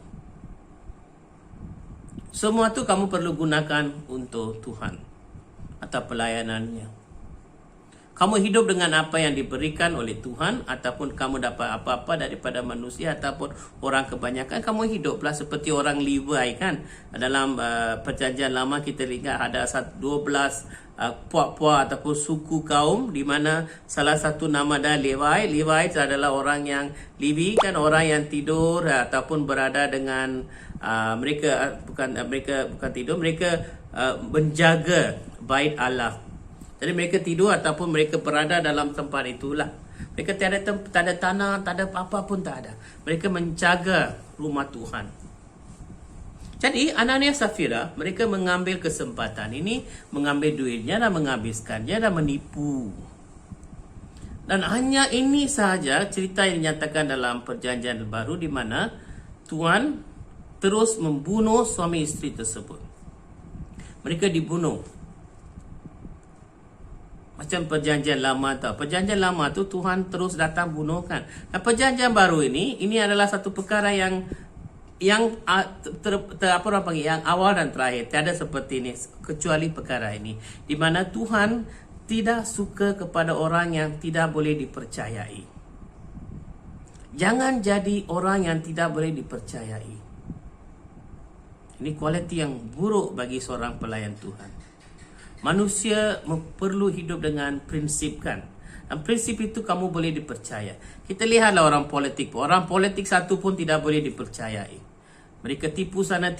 Semua itu kamu perlu gunakan untuk Tuhan atau pelayanannya. Kamu hidup dengan apa yang diberikan oleh Tuhan, ataupun kamu dapat apa-apa daripada manusia ataupun orang kebanyakan, kamu hiduplah seperti orang Levi kan. Dalam perjanjian lama kita lihat ada 12 puak-puak ataupun suku kaum, di mana salah satu nama adalah Levi. Levi adalah orang yang Levi kan, orang yang tidur ataupun berada dengan mereka bukan tidur, mereka menjaga bait Allah. Jadi mereka tidur ataupun mereka berada dalam tempat itulah. Mereka tak ada tanah, tak ada apa pun tak ada. Mereka menjaga rumah Tuhan. Jadi Ananias Safira, mereka mengambil kesempatan ini, mengambil duitnya dan menghabiskannya dan menipu. Dan hanya ini sahaja cerita yang dinyatakan dalam perjanjian baru, di mana Tuhan terus membunuh suami isteri tersebut. Mereka dibunuh. Macam perjanjian lama tu. Perjanjian lama tu Tuhan terus datang bunuhkan. Dan perjanjian baru ini adalah satu perkara yang apa orang panggil, yang awal dan terakhir. Tiada seperti ini kecuali perkara ini, di mana Tuhan tidak suka kepada orang yang tidak boleh dipercayai. Jangan jadi orang yang tidak boleh dipercayai. Ini kualiti yang buruk bagi seorang pelayan Tuhan. Manusia perlu hidup dengan prinsip kan. Dan prinsip itu kamu boleh dipercaya. Kita lihatlah orang politik. Orang politik satu pun tidak boleh dipercayai. Mereka tipu sana,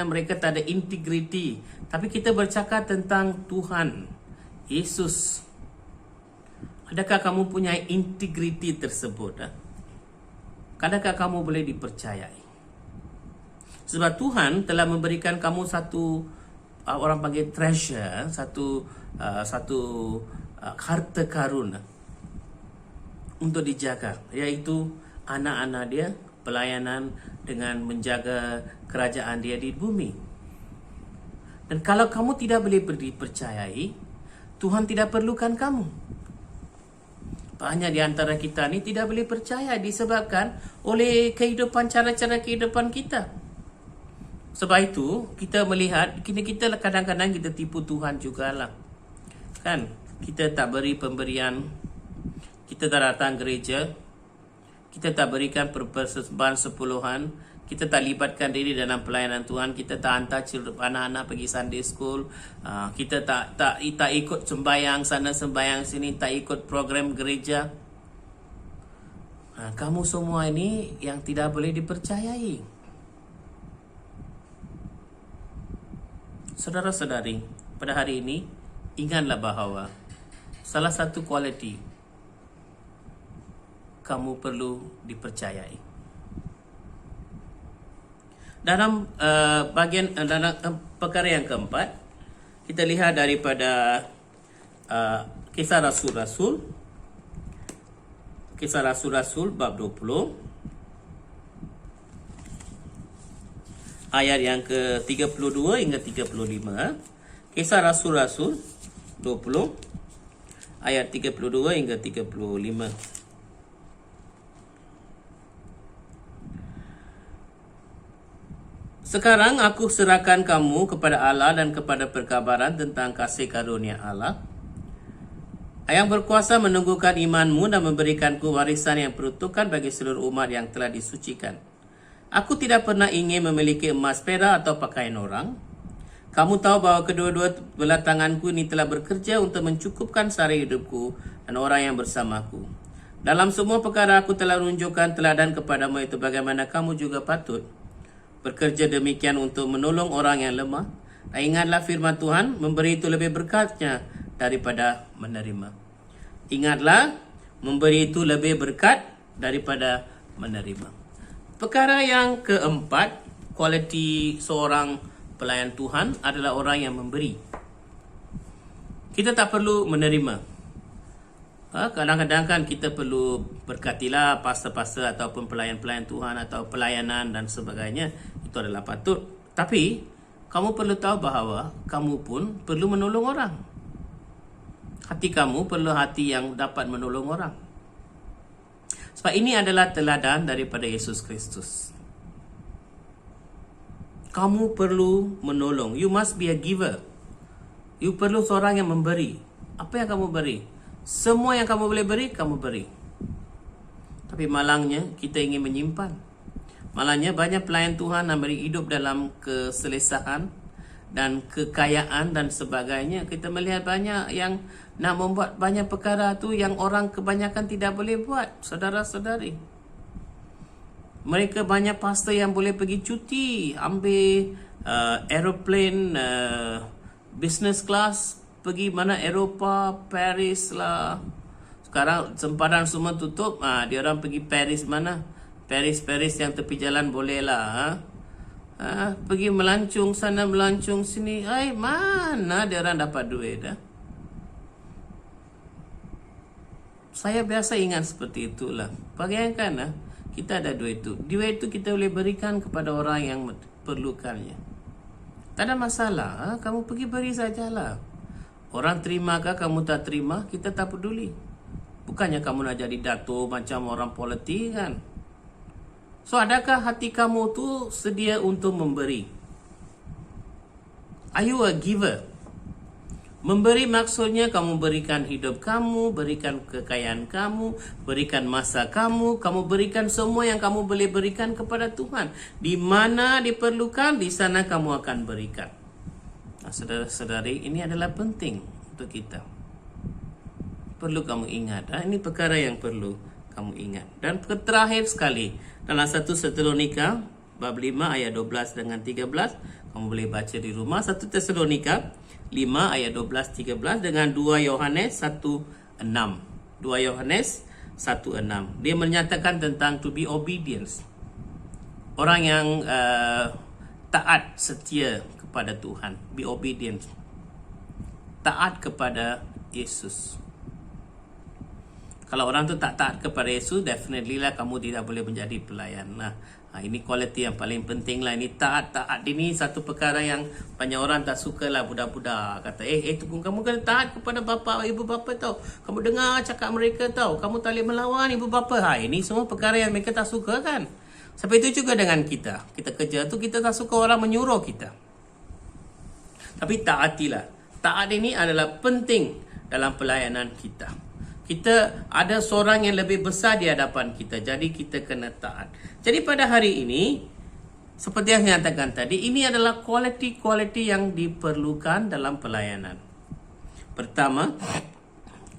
mereka tak ada integriti. Tapi kita bercakap tentang Tuhan Yesus. Adakah kamu punya integriti tersebut? Adakah kamu boleh dipercayai? Sebab Tuhan telah memberikan kamu satu orang panggil treasure, satu harta karun untuk dijaga, iaitu anak-anak dia, pelayanan dengan menjaga kerajaan dia di bumi. Dan kalau kamu tidak boleh dipercayai, Tuhan tidak perlukan kamu. Banyak di antara kita ni tidak boleh percaya disebabkan oleh kehidupan, cara-cara kehidupan kita. Sebab itu kita melihat, kita kadang-kadang kita tipu Tuhan jugalah. Kan? Kita tak beri pemberian, kita tak datang gereja, kita tak berikan persembahan sepuluhan, kita tak libatkan diri dalam pelayanan Tuhan, kita tak hantar anak-anak pergi Sunday school, kita tak ikut sembahyang sana sembahyang sini, tak ikut program gereja. Kamu semua ini yang tidak boleh dipercayai. Saudara-saudari, pada hari ini ingatlah bahawa salah satu kualiti kamu perlu dipercayai. Dalam dalam perkara yang keempat, kita lihat daripada Kisah Rasul-Rasul bab 20 ayat yang ke-32 hingga 35. Kisah Rasul-Rasul 20 ayat 32 hingga 35. Sekarang aku serahkan kamu kepada Allah dan kepada perkabaran tentang kasih karunia Allah yang berkuasa menunggukan imanmu dan memberikanku warisan yang peruntukan bagi seluruh umat yang telah disucikan. Aku tidak pernah ingin memiliki emas, perak atau pakaian orang. Kamu tahu bahwa kedua-dua belah tanganku ini telah bekerja untuk mencukupkan sara hidupku dan orang yang bersamaku. Dalam semua perkara aku telah menunjukkan teladan kepadamu, itu bagaimana kamu juga patut bekerja demikian untuk menolong orang yang lemah. Dan ingatlah firman Tuhan, memberi itu lebih berkatnya daripada menerima. Ingatlah, memberi itu lebih berkat daripada menerima. Perkara yang keempat, kualiti seorang pelayan Tuhan adalah orang yang memberi. Kita tak perlu menerima. Kadang-kadang kan kita perlu berkatilah pastor-pastor ataupun pelayan-pelayan Tuhan atau pelayanan dan sebagainya. Itu adalah patut. Tapi kamu perlu tahu bahawa kamu pun perlu menolong orang. Hati kamu perlu hati yang dapat menolong orang. Sebab ini adalah teladan daripada Yesus Kristus. Kamu perlu menolong. You must be a giver. You perlu seorang yang memberi. Apa yang kamu beri? Semua yang kamu boleh beri, kamu beri. Tapi malangnya kita ingin menyimpan. Malangnya banyak pelayan Tuhan yang hidup dalam keselesahan dan kekayaan dan sebagainya. Kita melihat banyak yang nak membuat banyak perkara tu yang orang kebanyakan tidak boleh buat, saudara-saudari. Mereka banyak pastor yang boleh pergi cuti, ambil aeroplane business class, pergi mana Eropah, Paris lah. Sekarang sempadan semua tutup, dia orang pergi Paris mana? Paris yang tepi jalan boleh lah. Pergi melancung sana, melancung sini. Mana dia orang dapat duit dah? Saya biasa ingat seperti itulah. Bayangkan kita ada duit itu. Duit itu kita boleh berikan kepada orang yang perlukannya. Tak ada masalah. Kamu pergi beri sajalah. Orang terimakah kamu tak terima, kita tak peduli. Bukannya kamu nak jadi dato macam orang politik kan. So adakah hati kamu tu sedia untuk memberi? Are you a giver? Memberi maksudnya kamu berikan hidup kamu, berikan kekayaan kamu, berikan masa kamu, kamu berikan semua yang kamu boleh berikan kepada Tuhan. Di mana diperlukan, di sana kamu akan berikan. Saudara-saudari, ini adalah penting untuk kita. Perlu kamu ingat. Ini perkara yang perlu kamu ingat. Dan terakhir sekali, dalam 1 Tesalonika bab 5 ayat 12 dengan 13, kamu boleh baca di rumah. 1 Tesalonika 5 ayat 12-13 dengan 2 Yohanes 1:6. 2 Yohanes 1:6. Dia menyatakan tentang to be obedience. Orang yang taat, setia kepada Tuhan. Be obedient. Taat kepada Yesus. Kalau orang tu tak taat kepada Yesus, definitely lah kamu tidak boleh menjadi pelayan. Ini kualiti yang paling penting lah. Ini taat ini satu perkara yang banyak orang tak suka lah. Budak-budak kata, tukung kamu kena taat kepada bapa, ibu bapa tau. Kamu dengar cakap mereka tau. Kamu tak boleh melawan ibu bapa. Ini semua perkara yang mereka tak suka kan. Sampai itu juga dengan kita. Kita kerja tu kita tak suka orang menyuruh kita. Tapi taatilah. Taat ini adalah penting dalam pelayanan kita. Kita ada seorang yang lebih besar di hadapan kita. Jadi kita kena taat. Jadi pada hari ini, seperti yang saya katakan tadi, ini adalah kualiti-kualiti yang diperlukan dalam pelayanan. Pertama,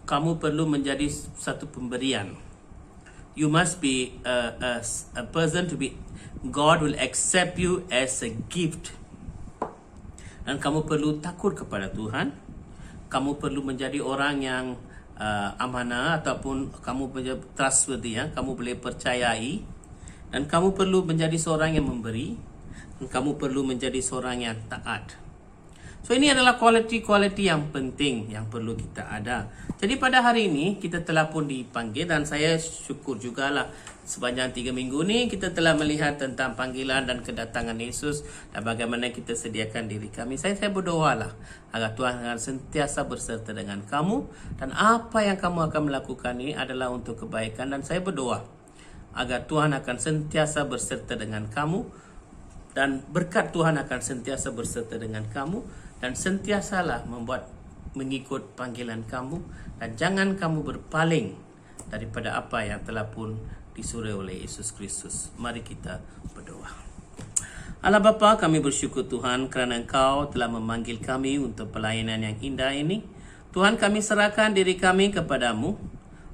kamu perlu menjadi satu pemberian. you must be a person to be, God will accept you as a gift. Dan kamu perlu takut kepada Tuhan. Kamu perlu menjadi orang yang amanah, ataupun kamu menjadi trustworthy, ya. Kamu boleh percayai. Dan kamu perlu menjadi seorang yang memberi. Dan kamu perlu menjadi seorang yang taat. So ini adalah kualiti-kualiti yang penting yang perlu kita ada. Jadi pada hari ini kita telah pun dipanggil, dan saya syukur jugalah sepanjang 3 minggu ni kita telah melihat tentang panggilan dan kedatangan Yesus dan bagaimana kita sediakan diri kami. Saya berdoalah agar Tuhan akan sentiasa berserta dengan kamu, dan apa yang kamu akan melakukan ini adalah untuk kebaikan. Dan saya berdoa agar Tuhan akan sentiasa berserta dengan kamu, dan berkat Tuhan akan sentiasa berserta dengan kamu, dan sentiasalah mengikut panggilan kamu, dan jangan kamu berpaling daripada apa yang telah pun disuruh oleh Yesus Kristus. Mari kita berdoa. Allah Bapa, kami bersyukur Tuhan kerana Engkau telah memanggil kami untuk pelayanan yang indah ini. Tuhan, kami serahkan diri kami kepadamu.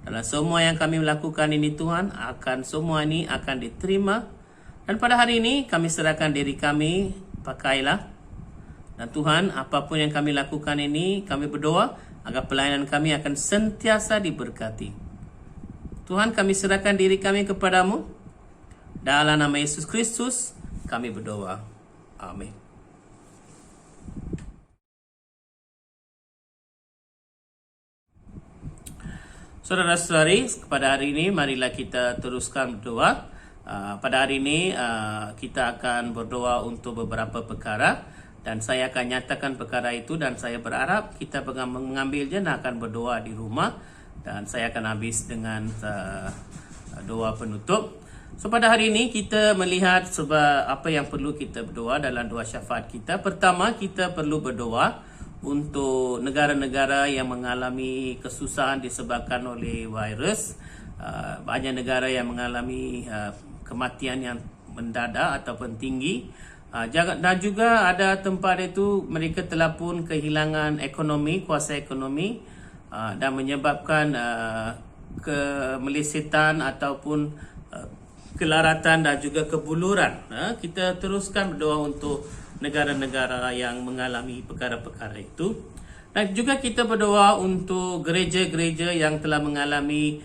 Dalam semua yang kami lakukan ini Tuhan, semua ini akan diterima. Dan pada hari ini kami serahkan diri kami, pakailah. Dan Tuhan, apapun yang kami lakukan ini, kami berdoa agar pelayanan kami akan sentiasa diberkati. Tuhan, kami serahkan diri kami kepadamu. Dalam nama Yesus Kristus, kami berdoa. Amin. Saudara-saudari, pada hari ini marilah kita teruskan berdoa. Pada hari ini kita akan berdoa untuk beberapa perkara. Dan saya akan nyatakan perkara itu, dan saya berharap kita mengambil je dan akan berdoa di rumah. Dan saya akan habis dengan doa penutup. So pada hari ini kita melihat sebab apa yang perlu kita berdoa dalam doa syafaat kita. Pertama, kita perlu berdoa untuk negara-negara yang mengalami kesusahan disebabkan oleh virus. Banyak negara yang mengalami kematian yang mendadak ataupun tinggi. Dan juga ada tempat itu mereka telah pun kehilangan ekonomi, kuasa ekonomi, dan menyebabkan kemelesetan ataupun kelaratan dan juga kebuluran. Kita teruskan berdoa untuk negara-negara yang mengalami perkara-perkara itu. Dan juga kita berdoa untuk gereja-gereja yang telah mengalami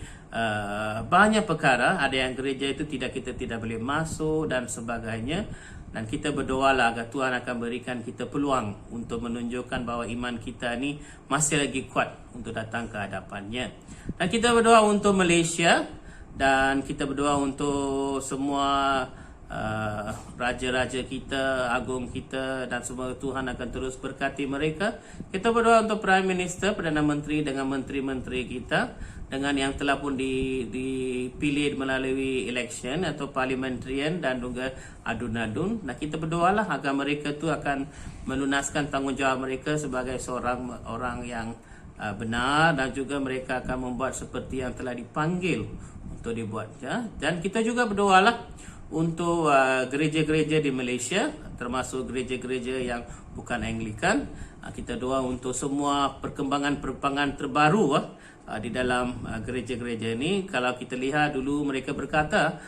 banyak perkara. Ada yang gereja itu kita tidak boleh masuk dan sebagainya. Dan kita berdoalah agar Tuhan akan berikan kita peluang untuk menunjukkan bahawa iman kita ni masih lagi kuat untuk datang ke hadapannya. Dan kita berdoa untuk Malaysia, dan kita berdoa untuk semua raja-raja kita, agung kita, dan semoga Tuhan akan terus berkati mereka. Kita berdoa untuk Prime Minister, Perdana Menteri dengan menteri-menteri kita, dengan yang telah pun dipilih melalui election atau parliamentarian dan juga adun-adun. Nah, kita berdoalah agar mereka tu akan melunaskan tanggungjawab mereka sebagai seorang orang yang benar, dan juga mereka akan membuat seperti yang telah dipanggil untuk dibuat. Ya? Dan kita juga berdoalah untuk gereja-gereja di Malaysia, termasuk gereja-gereja yang bukan Anglikan. Kita doa untuk semua perkembangan terbaru di dalam gereja-gereja ini. Kalau kita lihat dulu mereka berkata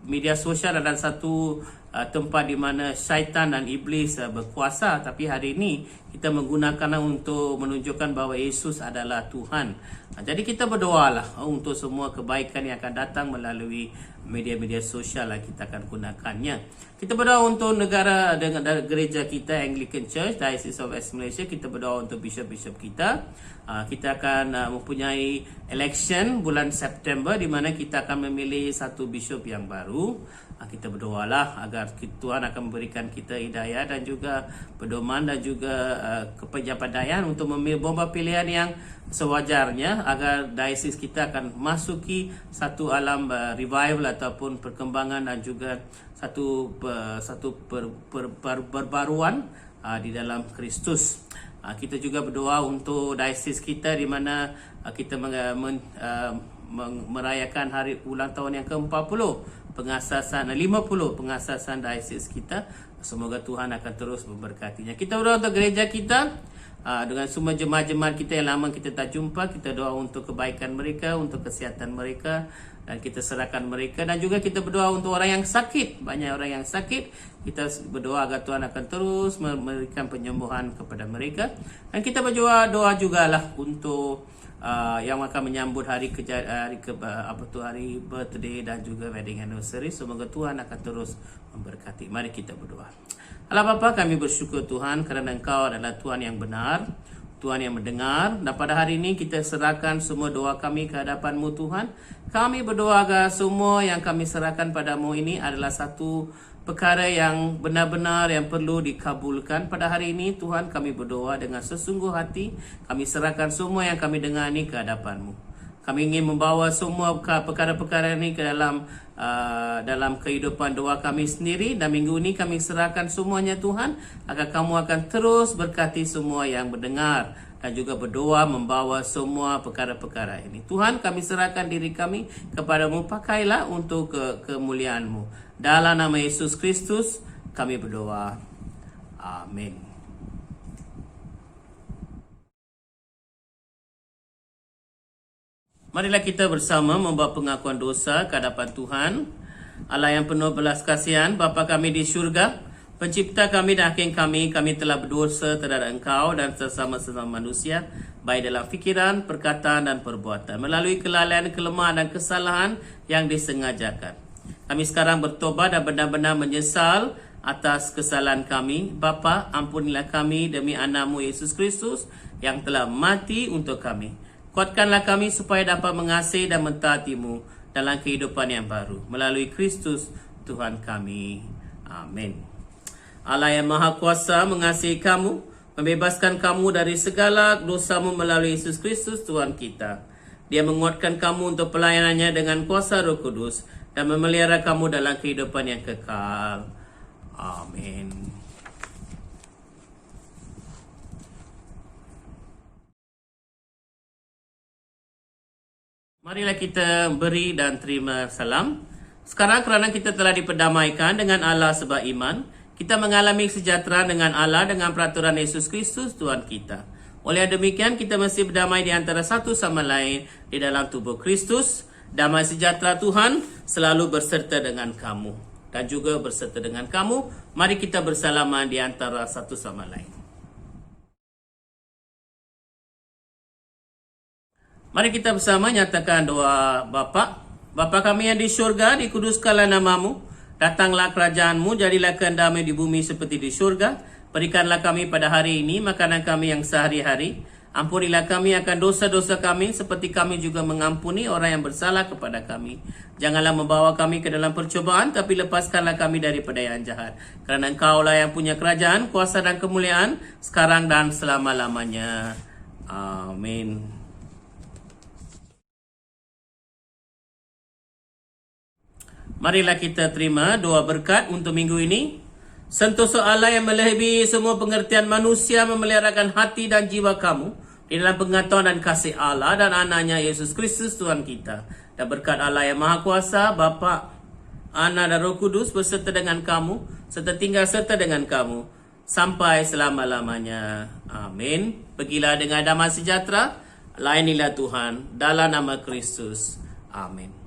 media sosial adalah satu tempat di mana syaitan dan iblis berkuasa, tapi hari ini kita menggunakannya untuk menunjukkan bahawa Yesus adalah Tuhan. Jadi kita berdoalah untuk semua kebaikan yang akan datang melalui media-media sosial yang kita akan gunakannya. Kita berdoa untuk negara dengan gereja kita, Anglican Church, Diocese of West Malaysia. Kita berdoa untuk bishop-bishop kita. Kita akan mempunyai election bulan September, di mana kita akan memilih satu bishop yang baru. Kita berdoalah agar Tuhan akan memberikan kita hidayah dan juga pedoman dan juga kepandaian untuk memilih bomba pilihan yang sewajarnya, agar diocese kita akan masuki satu alam revival ataupun perkembangan dan juga satu perbaruan di dalam Kristus. Kita juga berdoa untuk diocese kita, di mana kita merayakan hari ulang tahun yang ke-40 pengasasan 50 pengasasan diocese kita. Semoga Tuhan akan terus memberkatinya. Kita berdoa untuk gereja kita, dengan semua jemaat-jemaat kita yang lama kita tak jumpa. Kita doa untuk kebaikan mereka, untuk kesihatan mereka, dan kita serahkan mereka. Dan juga kita berdoa untuk orang yang sakit. Banyak orang yang sakit, kita berdoa agar Tuhan akan terus memberikan penyembuhan kepada mereka. Dan kita berdoa jugalah untuk yang akan menyambut hari birthday dan juga wedding anniversary. Semoga Tuhan akan terus memberkati. Mari kita berdoa. Allah Bapa, kami bersyukur Tuhan kerana Engkau adalah Tuhan yang benar, Tuhan yang mendengar. Dan pada hari ini kita serahkan semua doa kami ke hadapan-Mu Tuhan. Kami berdoa agar semua yang kami serahkan padamu ini adalah satu perkara yang benar-benar yang perlu dikabulkan pada hari ini. Tuhan, kami berdoa dengan sesungguh hati. Kami serahkan semua yang kami dengar ini ke hadapan-Mu. Kami ingin membawa semua perkara-perkara ini ke dalam kehidupan doa kami sendiri. Dan minggu ini kami serahkan semuanya Tuhan, agar kamu akan terus berkati semua yang mendengar dan juga berdoa membawa semua perkara-perkara ini. Tuhan, kami serahkan diri kami kepadamu. Pakailah untuk kemuliaan-Mu. Dalam nama Yesus Kristus kami berdoa. Amin. Marilah kita bersama membawa pengakuan dosa ke hadapan Tuhan. Allah yang penuh belas kasihan, Bapa kami di syurga, Pencipta kami dan Hakim kami telah berdosa terhadap Engkau dan sesama-sesama manusia, baik dalam fikiran, perkataan dan perbuatan, melalui kelalaian, kelemahan dan kesalahan yang disengajakan. Kami sekarang bertobat dan benar-benar menyesal atas kesalahan kami. Bapa, ampunilah kami demi anak-Mu Yesus Kristus yang telah mati untuk kami. Kuatkanlah kami supaya dapat mengasihi dan mentaati-Mu dalam kehidupan yang baru, melalui Kristus Tuhan kami. Amin. Allah yang Maha Kuasa mengasihi kamu, membebaskan kamu dari segala dosa-Mu melalui Yesus Kristus Tuhan kita. Dia menguatkan kamu untuk pelayanannya dengan kuasa Roh Kudus dan memelihara kamu dalam kehidupan yang kekal. Amin. Marilah kita beri dan terima salam. Sekarang kerana kita telah diperdamaikan dengan Allah sebab iman, kita mengalami kesejahteraan dengan Allah dengan peraturan Yesus Kristus Tuhan kita. Oleh demikian, kita mesti berdamai di antara satu sama lain di dalam tubuh Kristus. Damai sejahtera Tuhan selalu berserta dengan kamu dan juga berserta dengan kamu. Mari kita bersalaman di antara satu sama lain. Mari kita bersama nyatakan doa Bapa. Bapa kami yang di syurga, dikuduskanlah nama-Mu. Datanglah kerajaan-Mu, jadilah kehendak-Mu di bumi seperti di syurga. Berikanlah kami pada hari ini makanan kami yang sehari-hari. Ampunilah kami akan dosa-dosa kami, seperti kami juga mengampuni orang yang bersalah kepada kami. Janganlah membawa kami ke dalam percobaan, tapi lepaskanlah kami daripada yang jahat. Kerana Engkau-lah yang punya kerajaan, kuasa dan kemuliaan, sekarang dan selama-lamanya. Amin. Marilah kita terima doa berkat untuk minggu ini. Sentosa Allah yang melebihi semua pengertian manusia memeliharakan hati dan jiwa kamu di dalam pengetahuan dan kasih Allah dan anaknya Yesus Kristus Tuhan kita. Dan berkat Allah yang Maha Kuasa, Bapa, Anak dan Roh Kudus berserta dengan kamu, serta tinggal serta dengan kamu sampai selama-lamanya. Amin. Pergilah dengan damai sejahtera. Layanilah Tuhan dalam nama Kristus. Amin.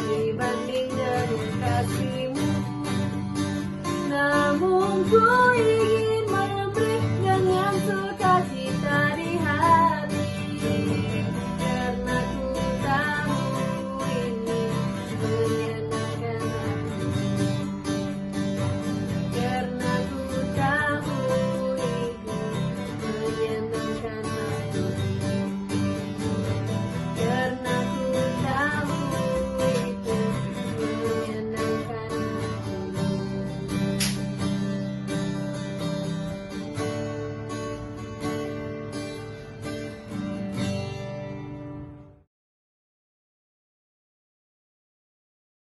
dibanding dengan kasih-Mu. Namun ku ingin